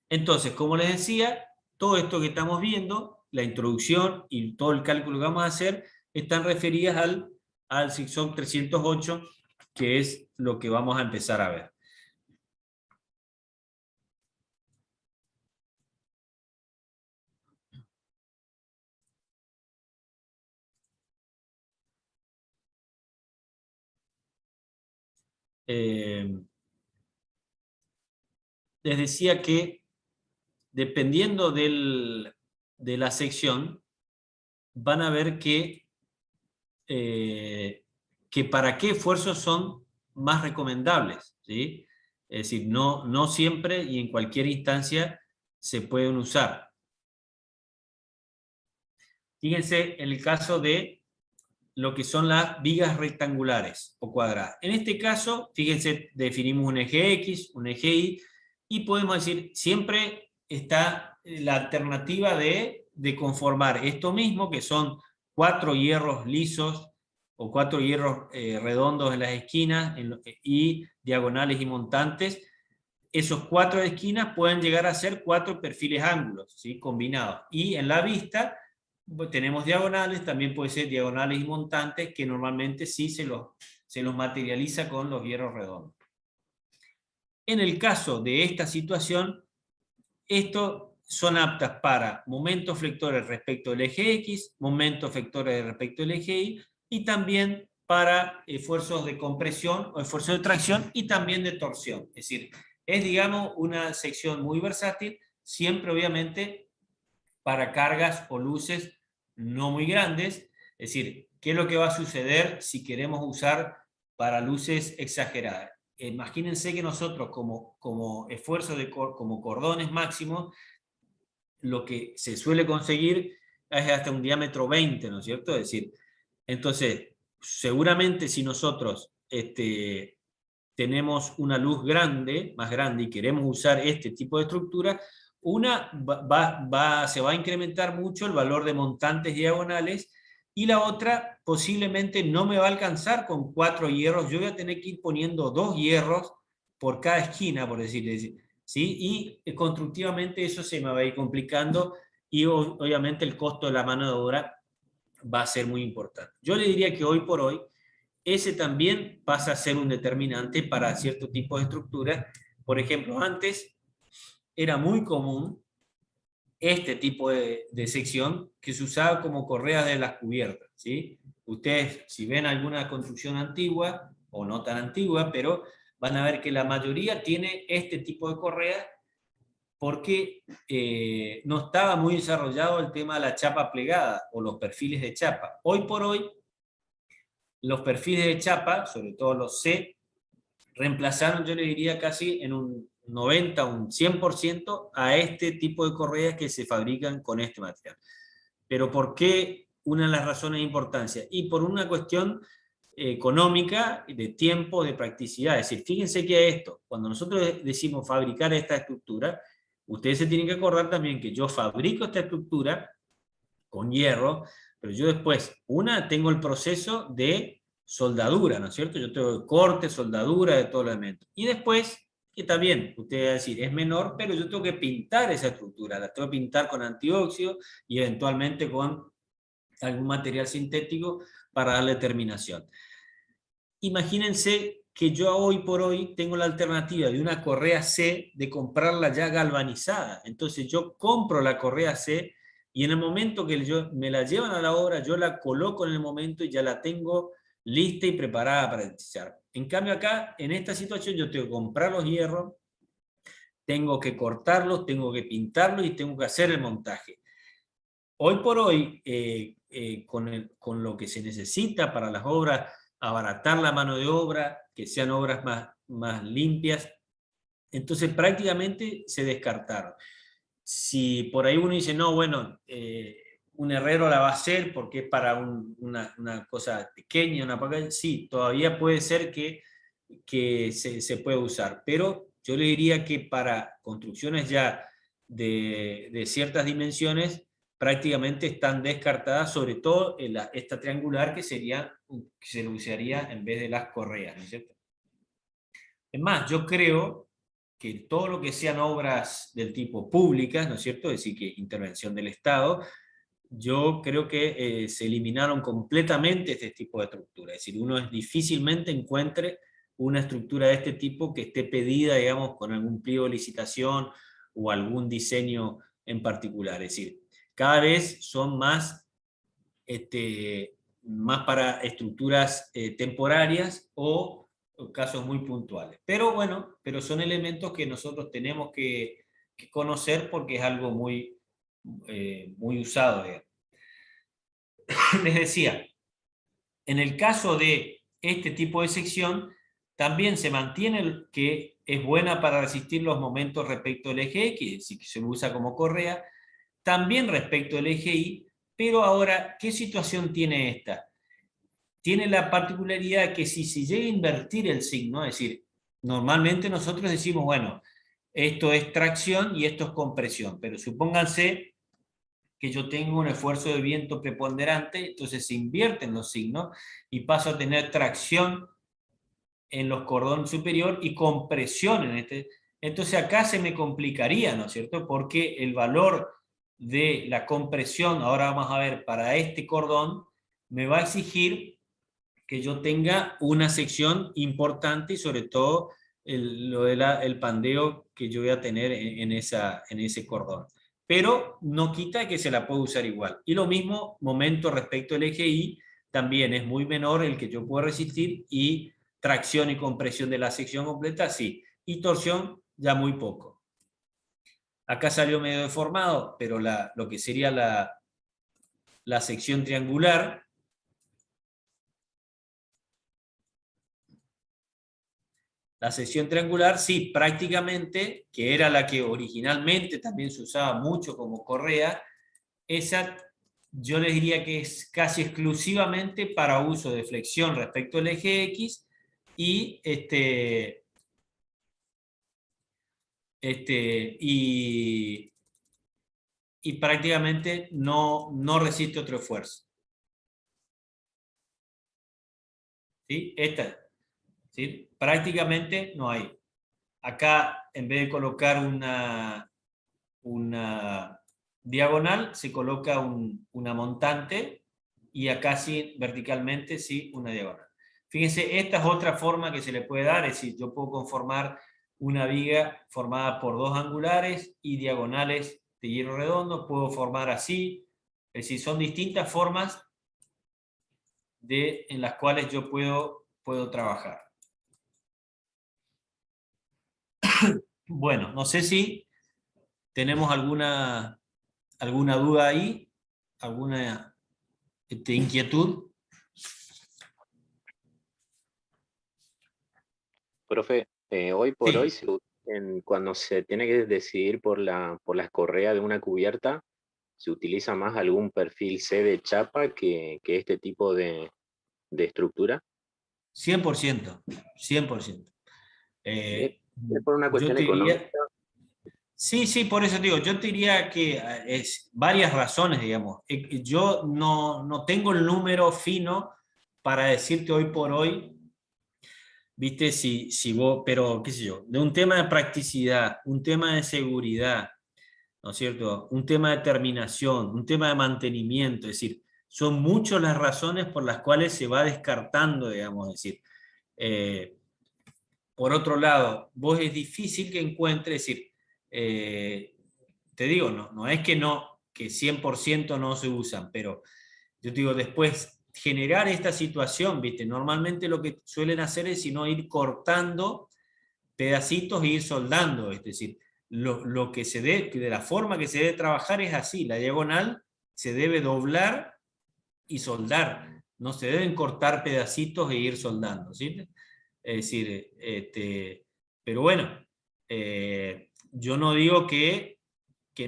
entonces, como les decía, todo esto que estamos viendo, la introducción y todo el cálculo que vamos a hacer, están referidas al SIGSOC 308, que es lo que vamos a empezar a ver. Les decía que dependiendo de la sección, van a ver que para qué esfuerzos son más recomendables, ¿sí? Es decir, no siempre y en cualquier instancia se pueden usar. Fíjense en el caso de lo que son las vigas rectangulares o cuadradas. En este caso, fíjense, definimos un eje X, un eje Y, y podemos decir, siempre está la alternativa de conformar esto mismo, que son 4 hierros lisos o 4 hierros redondos en las esquinas y diagonales y montantes. Esos 4 esquinas pueden llegar a ser 4 perfiles ángulos, ¿sí? Combinados. Y en la vista tenemos diagonales, también puede ser diagonales y montantes, que normalmente sí se los materializa con los hierros redondos. En el caso de esta situación, estos son aptas para momentos flectores respecto del eje X, momentos flectores respecto del eje Y también para esfuerzos de compresión o esfuerzos de tracción y también de torsión. Es decir, es, digamos, una sección muy versátil, siempre obviamente para cargas o luces no muy grandes. Es decir, ¿qué es lo que va a suceder si queremos usar para luces exageradas? Imagínense que nosotros como esfuerzo, como cordones máximos, lo que se suele conseguir es hasta un diámetro 20, ¿no es cierto? Es decir, entonces, seguramente si nosotros tenemos una luz más grande y queremos usar este tipo de estructura, se va a incrementar mucho el valor de montantes diagonales, y la otra posiblemente no me va a alcanzar con 4 hierros, yo voy a tener que ir poniendo 2 hierros por cada esquina, por decirle, ¿sí? Y constructivamente eso se me va a ir complicando, y obviamente el costo de la mano de obra va a ser muy importante. Yo le diría que hoy por hoy, ese también pasa a ser un determinante para cierto tipo de estructuras. Por ejemplo, antes era muy común este tipo de sección que se usaba como correas de las cubiertas, ¿sí? Ustedes, si ven alguna construcción antigua, o no tan antigua, pero van a ver que la mayoría tiene este tipo de correas, porque no estaba muy desarrollado el tema de la chapa plegada o los perfiles de chapa. Hoy por hoy, los perfiles de chapa, sobre todo los C, reemplazaron, yo le diría casi en un 90, un 100% a este tipo de correas que se fabrican con este material. Pero ¿por qué? Una de las razones de importancia, y por una cuestión económica, de tiempo, de practicidad. Es decir, fíjense que esto, cuando nosotros decimos fabricar esta estructura, ustedes se tienen que acordar también que yo fabrico esta estructura con hierro, pero yo después, tengo el proceso de soldadura, ¿no es cierto? Yo tengo corte, soldadura de todos los elementos. Y después, que también, usted va a decir, es menor, pero yo tengo que pintar esa estructura, la tengo que pintar con antióxido y eventualmente con algún material sintético para darle terminación. Imagínense que yo hoy por hoy tengo la alternativa de una correa C de comprarla ya galvanizada. Entonces yo compro la correa C y en el momento que me la llevan a la obra, yo la coloco en el momento y ya la tengo lista y preparada para utilizar. En cambio acá, en esta situación, yo tengo que comprar los hierros, tengo que cortarlos, tengo que pintarlos y tengo que hacer el montaje. Hoy por hoy, con lo que se necesita para las obras, abaratar la mano de obra, que sean obras más limpias, entonces prácticamente se descartaron. Si por ahí uno dice, no, bueno, un herrero la va a hacer porque es para una cosa pequeña, sí, todavía puede ser que se pueda usar, pero yo le diría que para construcciones ya de ciertas dimensiones, prácticamente están descartadas, sobre todo esta triangular que se lo usaría en vez de las correas, ¿no es cierto? Es más, yo creo que todo lo que sean obras del tipo públicas, ¿no es cierto? Es decir, que intervención del Estado, yo creo que se eliminaron completamente este tipo de estructura. Es decir, uno difícilmente encuentre una estructura de este tipo que esté pedida, digamos, con algún pliego de licitación o algún diseño en particular. Es decir, cada vez son más para estructuras temporarias o casos muy puntuales. Pero bueno, son elementos que nosotros tenemos que conocer porque es algo muy usado, digamos. Les decía, en el caso de este tipo de sección, también se mantiene que es buena para resistir los momentos respecto al eje X, es decir, que se usa como correa, también respecto al eje Y, pero ahora, ¿qué situación tiene esta? Tiene la particularidad que si se llega a invertir el signo, es decir, normalmente nosotros decimos, bueno, esto es tracción y esto es compresión, pero supónganse que yo tengo un esfuerzo de viento preponderante, entonces se invierten los signos y paso a tener tracción en los cordones superior y compresión en este. Entonces acá se me complicaría, ¿no es cierto? Porque el valor de la compresión, ahora vamos a ver, para este cordón, me va a exigir que yo tenga una sección importante y sobre todo el pandeo que yo voy a tener en ese cordón. Pero no quita que se la pueda usar igual. Y lo mismo, momento respecto al eje Y, también es muy menor el que yo puedo resistir y tracción y compresión de la sección completa, sí. Y torsión, ya muy poco. Acá salió medio deformado, pero lo que sería la sección triangular, la sección triangular, sí, prácticamente, que era la que originalmente también se usaba mucho como correa, esa yo les diría que es casi exclusivamente para uso de flexión respecto al eje X y y prácticamente no resiste otro esfuerzo. ¿Sí? ¿Sí? Prácticamente no hay. Acá, en vez de colocar una diagonal, se coloca una montante, y acá sí, verticalmente, sí, una diagonal. Fíjense, esta es otra forma que se le puede dar, es decir, yo puedo conformar una viga formada por dos angulares y diagonales de hierro redondo, puedo formar así, es decir, son distintas formas en las cuales yo puedo trabajar. Bueno, no sé si tenemos alguna duda ahí, alguna inquietud. Profe, hoy por Sí. hoy, cuando se tiene que decidir por las correas de una cubierta, ¿se utiliza más algún perfil C de chapa que este tipo de estructura? 100%, 100%. ¿Es por una Yo cuestión te económica? diría, sí, por eso te digo, yo te diría que es varias razones, digamos. Yo no tengo el número fino para decirte hoy por hoy, viste, si vos, pero qué sé yo, de un tema de practicidad, un tema de seguridad, ¿no es cierto? Un tema de terminación, un tema de mantenimiento, es decir, son muchas las razones por las cuales se va descartando, digamos, es decir, por otro lado, vos es difícil que encuentres, es decir, te digo, no es que 100% no se usan, pero yo te digo, después generar esta situación, ¿viste? Normalmente lo que suelen hacer es sino ir cortando pedacitos e ir soldando, es decir, lo que se debe, de la forma que se debe trabajar es así, la diagonal se debe doblar y soldar, no se deben cortar pedacitos e ir soldando, ¿sí? Es decir, pero bueno, yo no digo que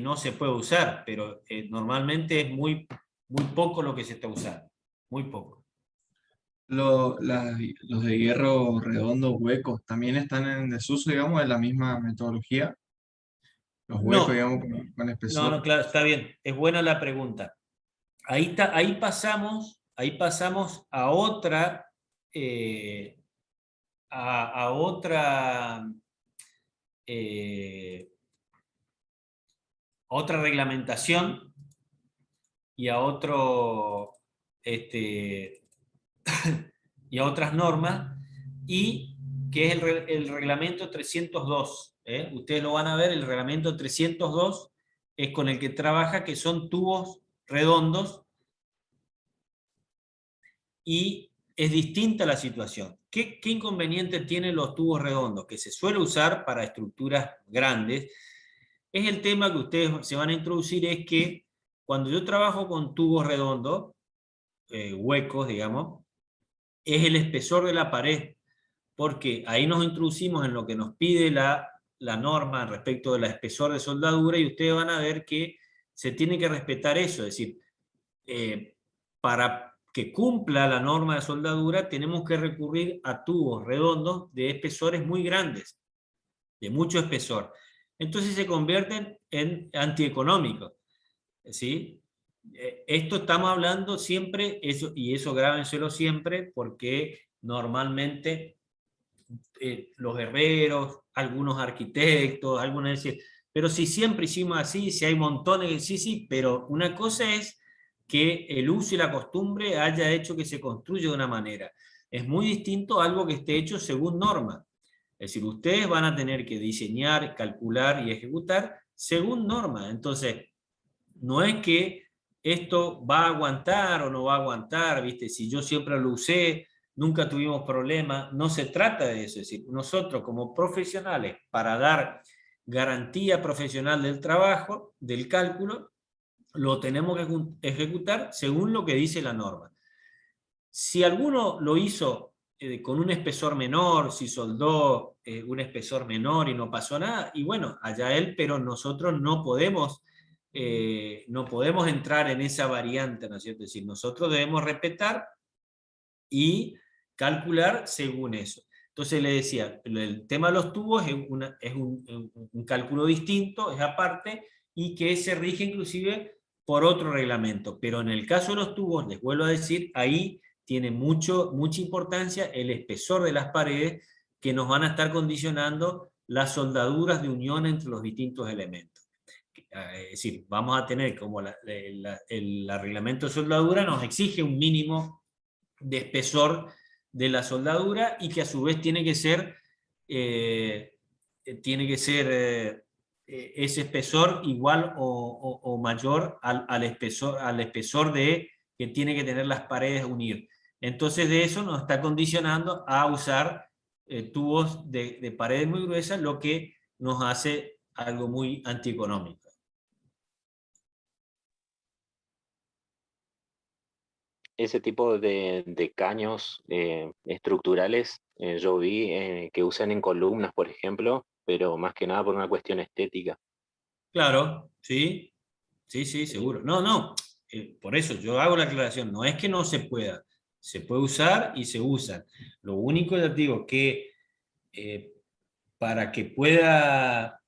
no se puede usar, pero normalmente es muy poco lo que se está usando, muy poco. Los de hierro redondo huecos también están en desuso, digamos, de la misma metodología. Los huecos, No, digamos, con espesor. no, claro, está bien, es buena la pregunta. Ahí pasamos a otra, a otra reglamentación y a y a otras normas, y que es el reglamento 302. Ustedes lo van a ver, el reglamento 302 es con el que trabaja, que son tubos redondos, y es distinta la situación. ¿Qué inconveniente tienen los tubos redondos? Que se suele usar para estructuras grandes. Es el tema que ustedes se van a introducir, es que cuando yo trabajo con tubos redondos, huecos, digamos, es el espesor de la pared, porque ahí nos introducimos en lo que nos pide la norma respecto del espesor de soldadura, y ustedes van a ver que se tiene que respetar eso, es decir, para que cumpla la norma de soldadura tenemos que recurrir a tubos redondos de espesores muy grandes, de mucho espesor. Entonces se convierten en antieconómicos, ¿sí? Esto estamos hablando siempre, y eso grábenselo siempre, porque normalmente los herreros, algunos arquitectos, algunos dicen, pero si siempre hicimos así, si hay montones, sí, pero una cosa es que el uso y la costumbre haya hecho que se construya de una manera. Es muy distinto a algo que esté hecho según norma. Es decir, ustedes van a tener que diseñar, calcular y ejecutar según norma. Entonces, no es que esto va a aguantar o no va a aguantar, ¿viste? Si yo siempre lo usé, nunca tuvimos problemas, no se trata de eso. Es decir, nosotros como profesionales, para dar garantía profesional del trabajo, del cálculo, lo tenemos que ejecutar según lo que dice la norma. Si alguno lo hizo con un espesor menor, si soldó un espesor menor y no pasó nada, y bueno, allá él, pero nosotros no podemos entrar en esa variante, ¿no es cierto? Es decir, nosotros debemos respetar y calcular según eso. Entonces le decía, el tema de los tubos es un cálculo distinto, es aparte, y que se rige inclusive por otro reglamento. Pero en el caso de los tubos, les vuelvo a decir, ahí tiene mucha importancia el espesor de las paredes, que nos van a estar condicionando las soldaduras de unión entre los distintos elementos. Es decir, vamos a tener como el reglamento de soldadura nos exige un mínimo de espesor de la soldadura, y que a su vez tiene que ser ese espesor igual o mayor al espesor que tiene que tener las paredes a unir. Entonces de eso nos está condicionando a usar tubos de paredes muy gruesas, lo que nos hace algo muy antieconómico. Ese tipo de caños estructurales yo vi que usan en columnas, por ejemplo, pero más que nada por una cuestión estética. Claro, sí, seguro. No, por eso yo hago la aclaración, no es que no se pueda, se puede usar y se usan. Lo único, ya te digo, que para que pueda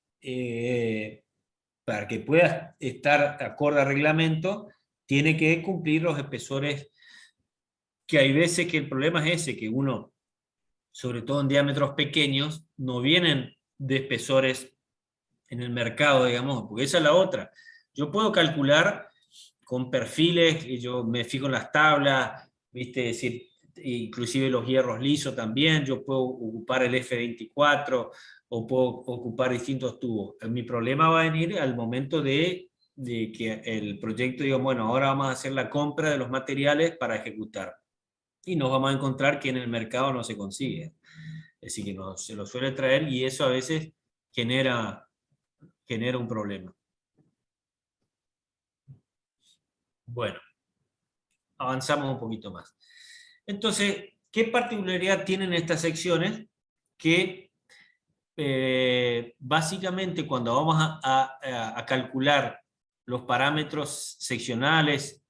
estar acorde al reglamento, tiene que cumplir los espesores, que hay veces que el problema es ese, que uno, sobre todo en diámetros pequeños, no vienen de espesores en el mercado, digamos, porque esa es la otra. Yo puedo calcular con perfiles, y yo me fijo en las tablas, ¿viste? Es decir, inclusive los hierros lisos también, yo puedo ocupar el F24 o puedo ocupar distintos tubos. Mi problema va a venir al momento de que el proyecto diga, bueno, ahora vamos a hacer la compra de los materiales para ejecutar. Y nos vamos a encontrar que en el mercado no se consigue. Es decir, que no se lo suele traer y eso a veces genera un problema. Bueno, avanzamos un poquito más. Entonces, ¿qué particularidad tienen estas secciones? Que básicamente cuando vamos a calcular los parámetros seccionales,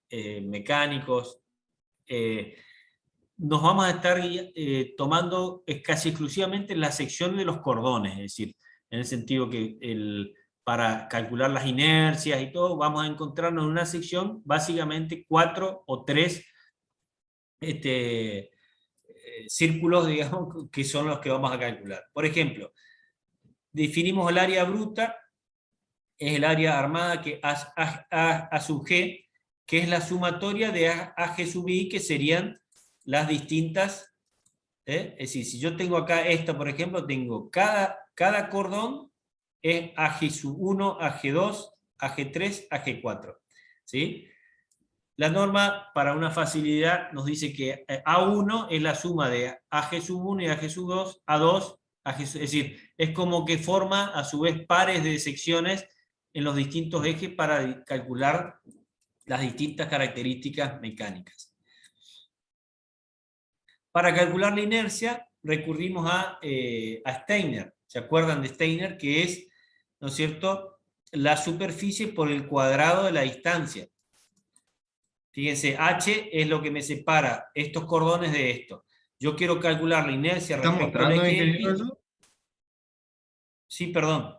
mecánicos, nos vamos a estar tomando casi exclusivamente la sección de los cordones, es decir, en el sentido que para calcular las inercias y todo, vamos a encontrarnos en una sección básicamente 4 o 3 círculos, digamos, que son los que vamos a calcular. Por ejemplo, definimos el área bruta, es el área armada que A sub G, que es la sumatoria de AG sub I, que serían las distintas, es decir, si yo tengo acá esto, por ejemplo, tengo cada cordón es AG sub 1, AG2, AG3, AG4, ¿sí? La norma, para una facilidad, nos dice que A1 es la suma de AG sub 1 y AG sub 2, A2, es decir, es como que forma a su vez pares de secciones en los distintos ejes para calcular las distintas características mecánicas. Para calcular la inercia recurrimos a Steiner. ¿Se acuerdan de Steiner? Que es, ¿no es cierto?, la superficie por el cuadrado de la distancia. Fíjense, H es lo que me separa estos cordones de esto. Yo quiero calcular la inercia respecto al eje. Sí, perdón.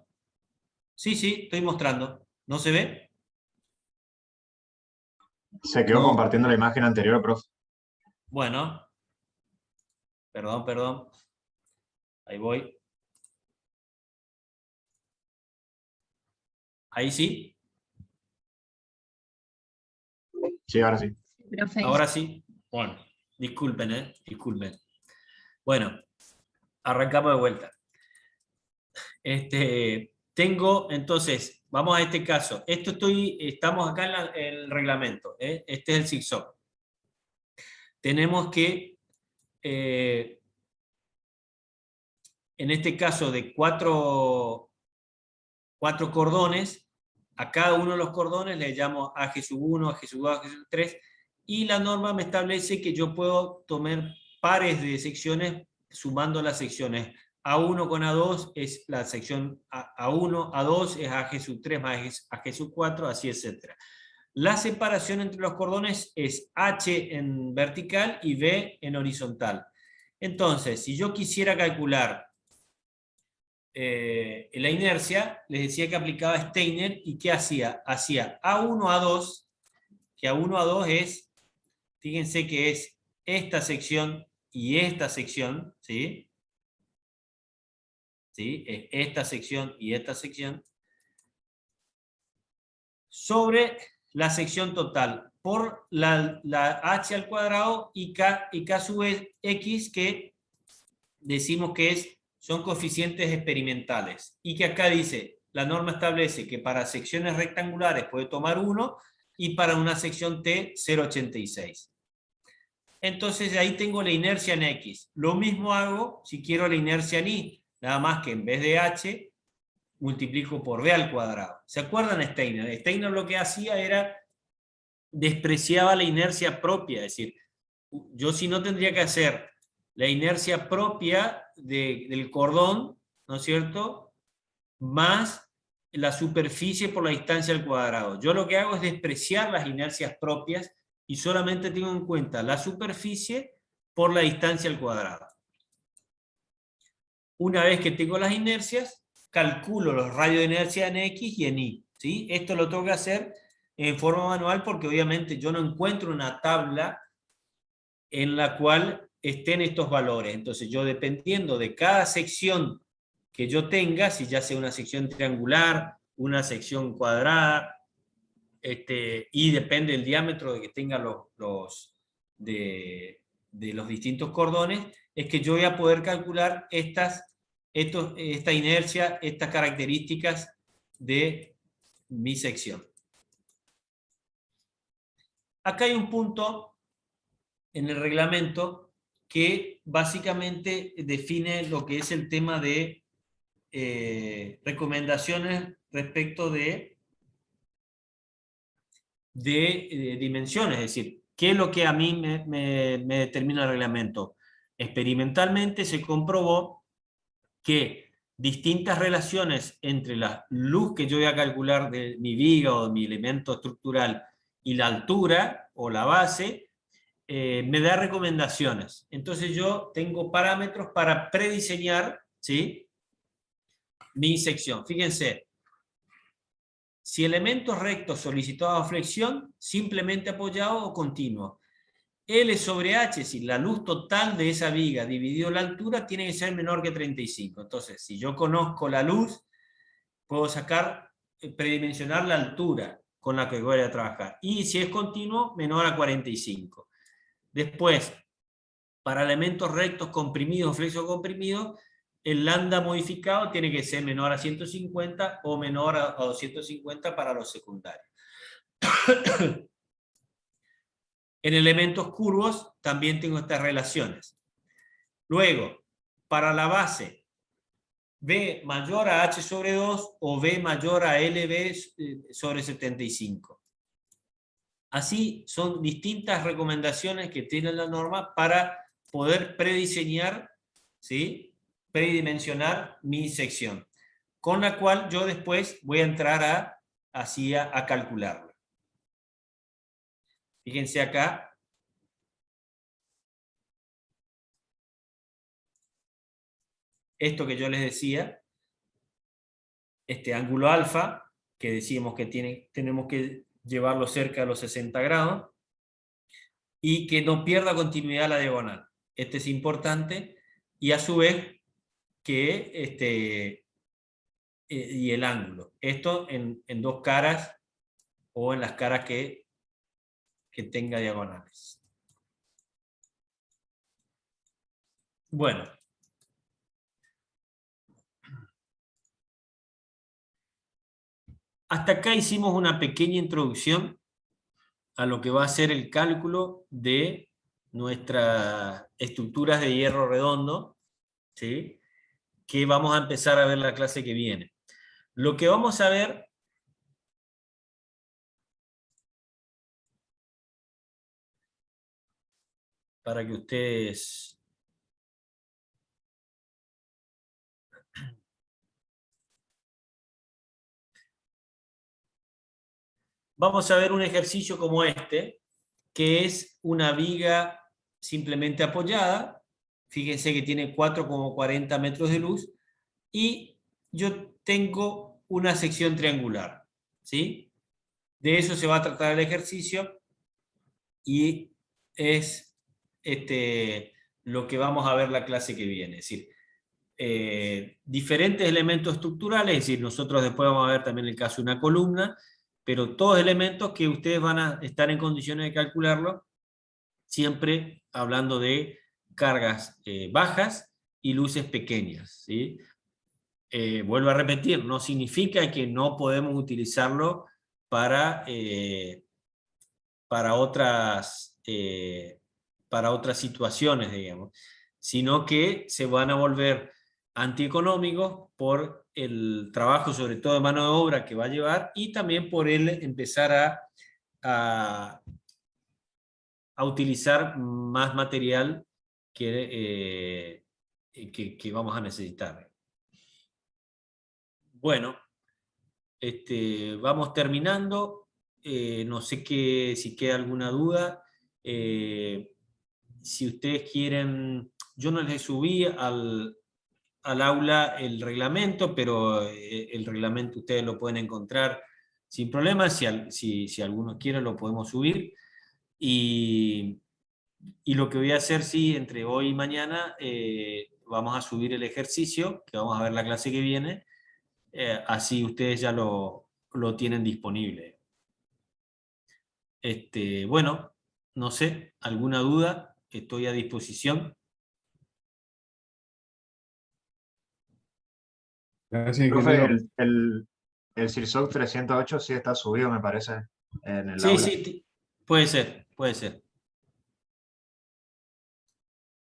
Sí, estoy mostrando. ¿No se ve? Se quedó compartiendo la imagen anterior, profe. Bueno. Perdón. Ahí voy. ¿Ahí sí? Sí, ahora sí. Profe. Ahora sí. Bueno, disculpen, disculpen. Bueno, arrancamos de vuelta. Tengo, entonces, vamos a este caso. Estamos acá en el reglamento. Este es el zigzag. Tenemos que, en este caso de cuatro cordones, a cada uno de los cordones le llamo AG sub 1, AG sub 2, AG sub 3, y la norma me establece que yo puedo tomar pares de secciones sumando las secciones. A1 con A2 es la sección A1, A2 es AG sub 3 más AG sub 4, así etc. La separación entre los cordones es H en vertical y B en horizontal. Entonces, si yo quisiera calcular la inercia, les decía que aplicaba Steiner, y ¿qué hacía? Hacía A1, A2, que A1, A2 es, fíjense que es esta sección y esta sección, ¿sí? ¿Sí? Es esta sección y esta sección, sobre la sección total, por la h al cuadrado y k sub x, que decimos que son coeficientes experimentales, y que acá dice, la norma establece que para secciones rectangulares puede tomar 1 y para una sección T 0,86. Entonces ahí tengo la inercia en X. Lo mismo hago si quiero la inercia en Y, nada más que en vez de H multiplico por B al cuadrado. ¿Se acuerdan de Steiner? Steiner lo que hacía era despreciaba la inercia propia, es decir, yo si no tendría que hacer la inercia propia del cordón, ¿no es cierto?, más la superficie por la distancia al cuadrado. Yo lo que hago es despreciar las inercias propias y solamente tengo en cuenta la superficie por la distancia al cuadrado. Una vez que tengo las inercias, calculo los radios de inercia en X y en Y, ¿sí? Esto lo tengo que hacer en forma manual porque obviamente yo no encuentro una tabla en la cual estén estos valores. Entonces yo, dependiendo de cada sección que yo tenga, si ya sea una sección triangular, una sección cuadrada, y depende del diámetro de que tengan de los distintos cordones, es que yo voy a poder calcular esta inercia, estas características de mi sección. Acá hay un punto en el reglamento que básicamente define lo que es el tema de recomendaciones respecto de dimensiones, es decir, ¿qué es lo que a mí me determina el reglamento? Experimentalmente se comprobó que distintas relaciones entre la luz que yo voy a calcular de mi viga o de mi elemento estructural y la altura o la base, me da recomendaciones. Entonces yo tengo parámetros para prediseñar, ¿sí?, mi sección. Fíjense, si elementos rectos solicitados a flexión, simplemente apoyado o continuo. L sobre H, si la luz total de esa viga dividido la altura, tiene que ser menor que 35. Entonces, si yo conozco la luz, puedo predimensionar la altura con la que voy a trabajar. Y si es continuo, menor a 45. Después, para elementos rectos comprimidos, flexo comprimidos, el lambda modificado tiene que ser menor a 150 o menor a 250 para los secundarios. En elementos curvos también tengo estas relaciones. Luego, para la base, B mayor a H sobre 2 o B mayor a LB sobre 75. Así son distintas recomendaciones que tiene la norma para poder prediseñar, ¿sí?, predimensionar mi sección, con la cual yo después voy a entrar a calcularla. Fíjense acá. Esto que yo les decía, este ángulo alfa, que decíamos que tenemos que llevarlo cerca de los 60 grados, y que no pierda continuidad la diagonal. Este es importante, y a su vez que y el ángulo. Esto en dos caras o en las caras que tenga diagonales. Bueno. Hasta acá hicimos una pequeña introducción a lo que va a ser el cálculo de nuestras estructuras de hierro redondo, ¿sí?, que vamos a empezar a ver la clase que viene. Lo que vamos a ver para que ustedes vamos a ver un ejercicio como este, que es una viga simplemente apoyada. Fíjense que tiene 4,40 metros de luz y yo tengo una sección triangular, ¿sí? De eso se va a tratar el ejercicio y es lo que vamos a ver la clase que viene. Es decir, diferentes elementos estructurales, es decir, nosotros después vamos a ver también el caso de una columna, pero todos elementos que ustedes van a estar en condiciones de calcularlo, siempre hablando de cargas bajas y luces pequeñas, ¿sí? Vuelvo a repetir, no significa que no podemos utilizarlo para otras situaciones, digamos, sino que se van a volver antieconómicos por el trabajo, sobre todo de mano de obra, que va a llevar, y también por él empezar a utilizar más material que vamos a necesitar. Bueno, vamos terminando. No sé si queda alguna duda. Si ustedes quieren, yo no les subí al aula el reglamento, pero el reglamento ustedes lo pueden encontrar sin problema. Si alguno quiere lo podemos subir. Y lo que voy a hacer, sí, entre hoy y mañana, vamos a subir el ejercicio, que vamos a ver la clase que viene, así ustedes ya lo tienen disponible. Bueno, no sé, ¿alguna duda? Estoy a disposición. Gracias, Profe, ingeniero. el CIRSOC 308 sí está subido, me parece, en el Sí, aula. sí, puede ser, puede ser.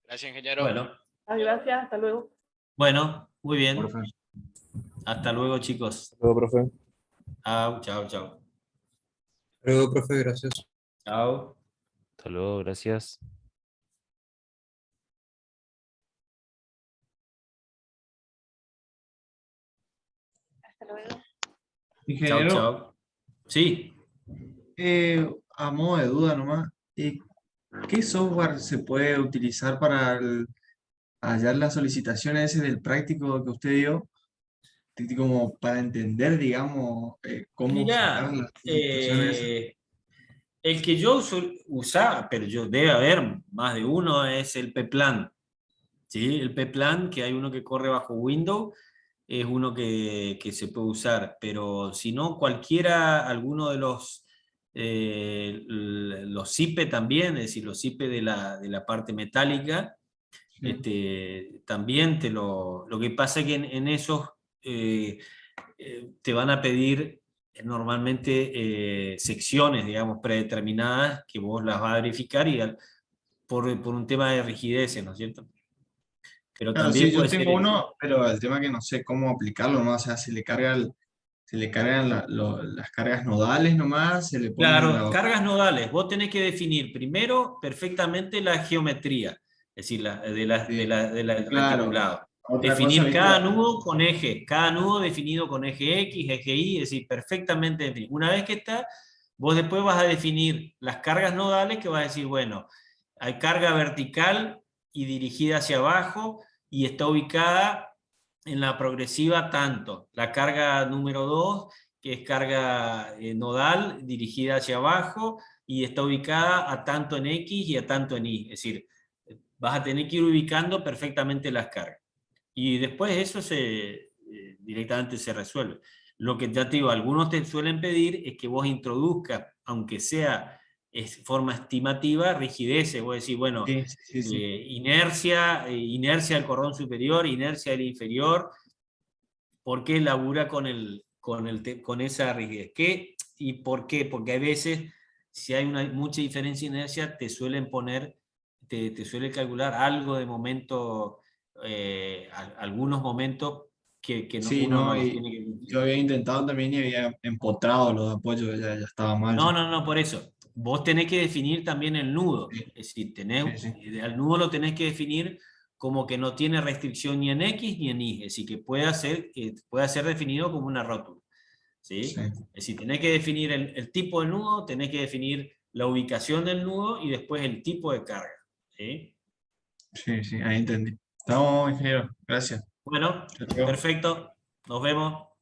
Gracias, ingeniero. Bueno, Gracias, hasta luego. bueno, muy bien. Profe. Hasta luego, chicos. Hasta luego, profe. Chao, chao, chao. Hasta luego, profe, gracias. Chao. Hasta luego, gracias. Hasta luego. Chao, Ingeniero, chao. Sí. a modo de duda nomás, ¿qué software se puede utilizar para hallar las solicitaciones ese del práctico que usted dio? Como para entender, digamos, cómo sacar Mirá, las solicitaciones esas. el que yo usaba, pero debe haber más de uno, es el P-Plan. ¿Sí? El P-Plan, que hay uno que corre bajo Windows, es uno que se puede usar, pero si no, cualquiera, alguno de los CIPE también, es decir, los CIPE de la parte metálica, también lo que pasa es que en esos te van a pedir normalmente secciones, digamos, predeterminadas, que vos las vas a verificar por un tema de rigidez, ¿no es cierto? Pero Claro, también sí, yo puede ser tengo uno, pero el tema es que no sé cómo aplicarlo, ¿no? O sea, se le cargan las cargas nodales nomás, se le ponen Claro, cargas nodales. Vos tenés que definir primero perfectamente la geometría, es decir, Sí, del claro. reticulado. Otra cosa, Definir viste, cada nudo con eje, cada nudo definido con eje X, eje Y, es decir, perfectamente definido. Una vez que está, vos después vas a definir las cargas nodales, que vas a decir, bueno, hay carga vertical y dirigida hacia abajo y está ubicada en la progresiva tanto. La carga número 2, que es carga nodal dirigida hacia abajo y está ubicada a tanto en X y a tanto en Y. Es decir, vas a tener que ir ubicando perfectamente las cargas. Y después eso directamente se resuelve. Lo que ya te digo, algunos te suelen pedir es que vos introduzcas, aunque sea forma estimativa, rigidez. Vos decís, bueno, sí, sí, sí. inercia del cordón superior, inercia del inferior, ¿por qué labura con esa rigidez? ¿Y por qué? Porque a veces, si hay mucha diferencia de inercia, te suelen te suele calcular algo de momento, algunos momentos que Sí, uno no no, los y tiene que... yo había intentado también y había empotrado los apoyos, ya estaba mal. No, por eso. Vos tenés que definir también el nudo. Sí, Es decir, sí, sí. el nudo lo tenés que definir como que no tiene restricción ni en X ni en Y. Es decir, que pueda ser definido como una rótula. ¿Sí? Sí, Es decir, tenés que definir el tipo de nudo, tenés que definir la ubicación del nudo y después el tipo de carga. ¿Sí? sí, ahí entendí. Estamos, ingeniero, gracias. Bueno, Chao, chao. perfecto. Nos vemos.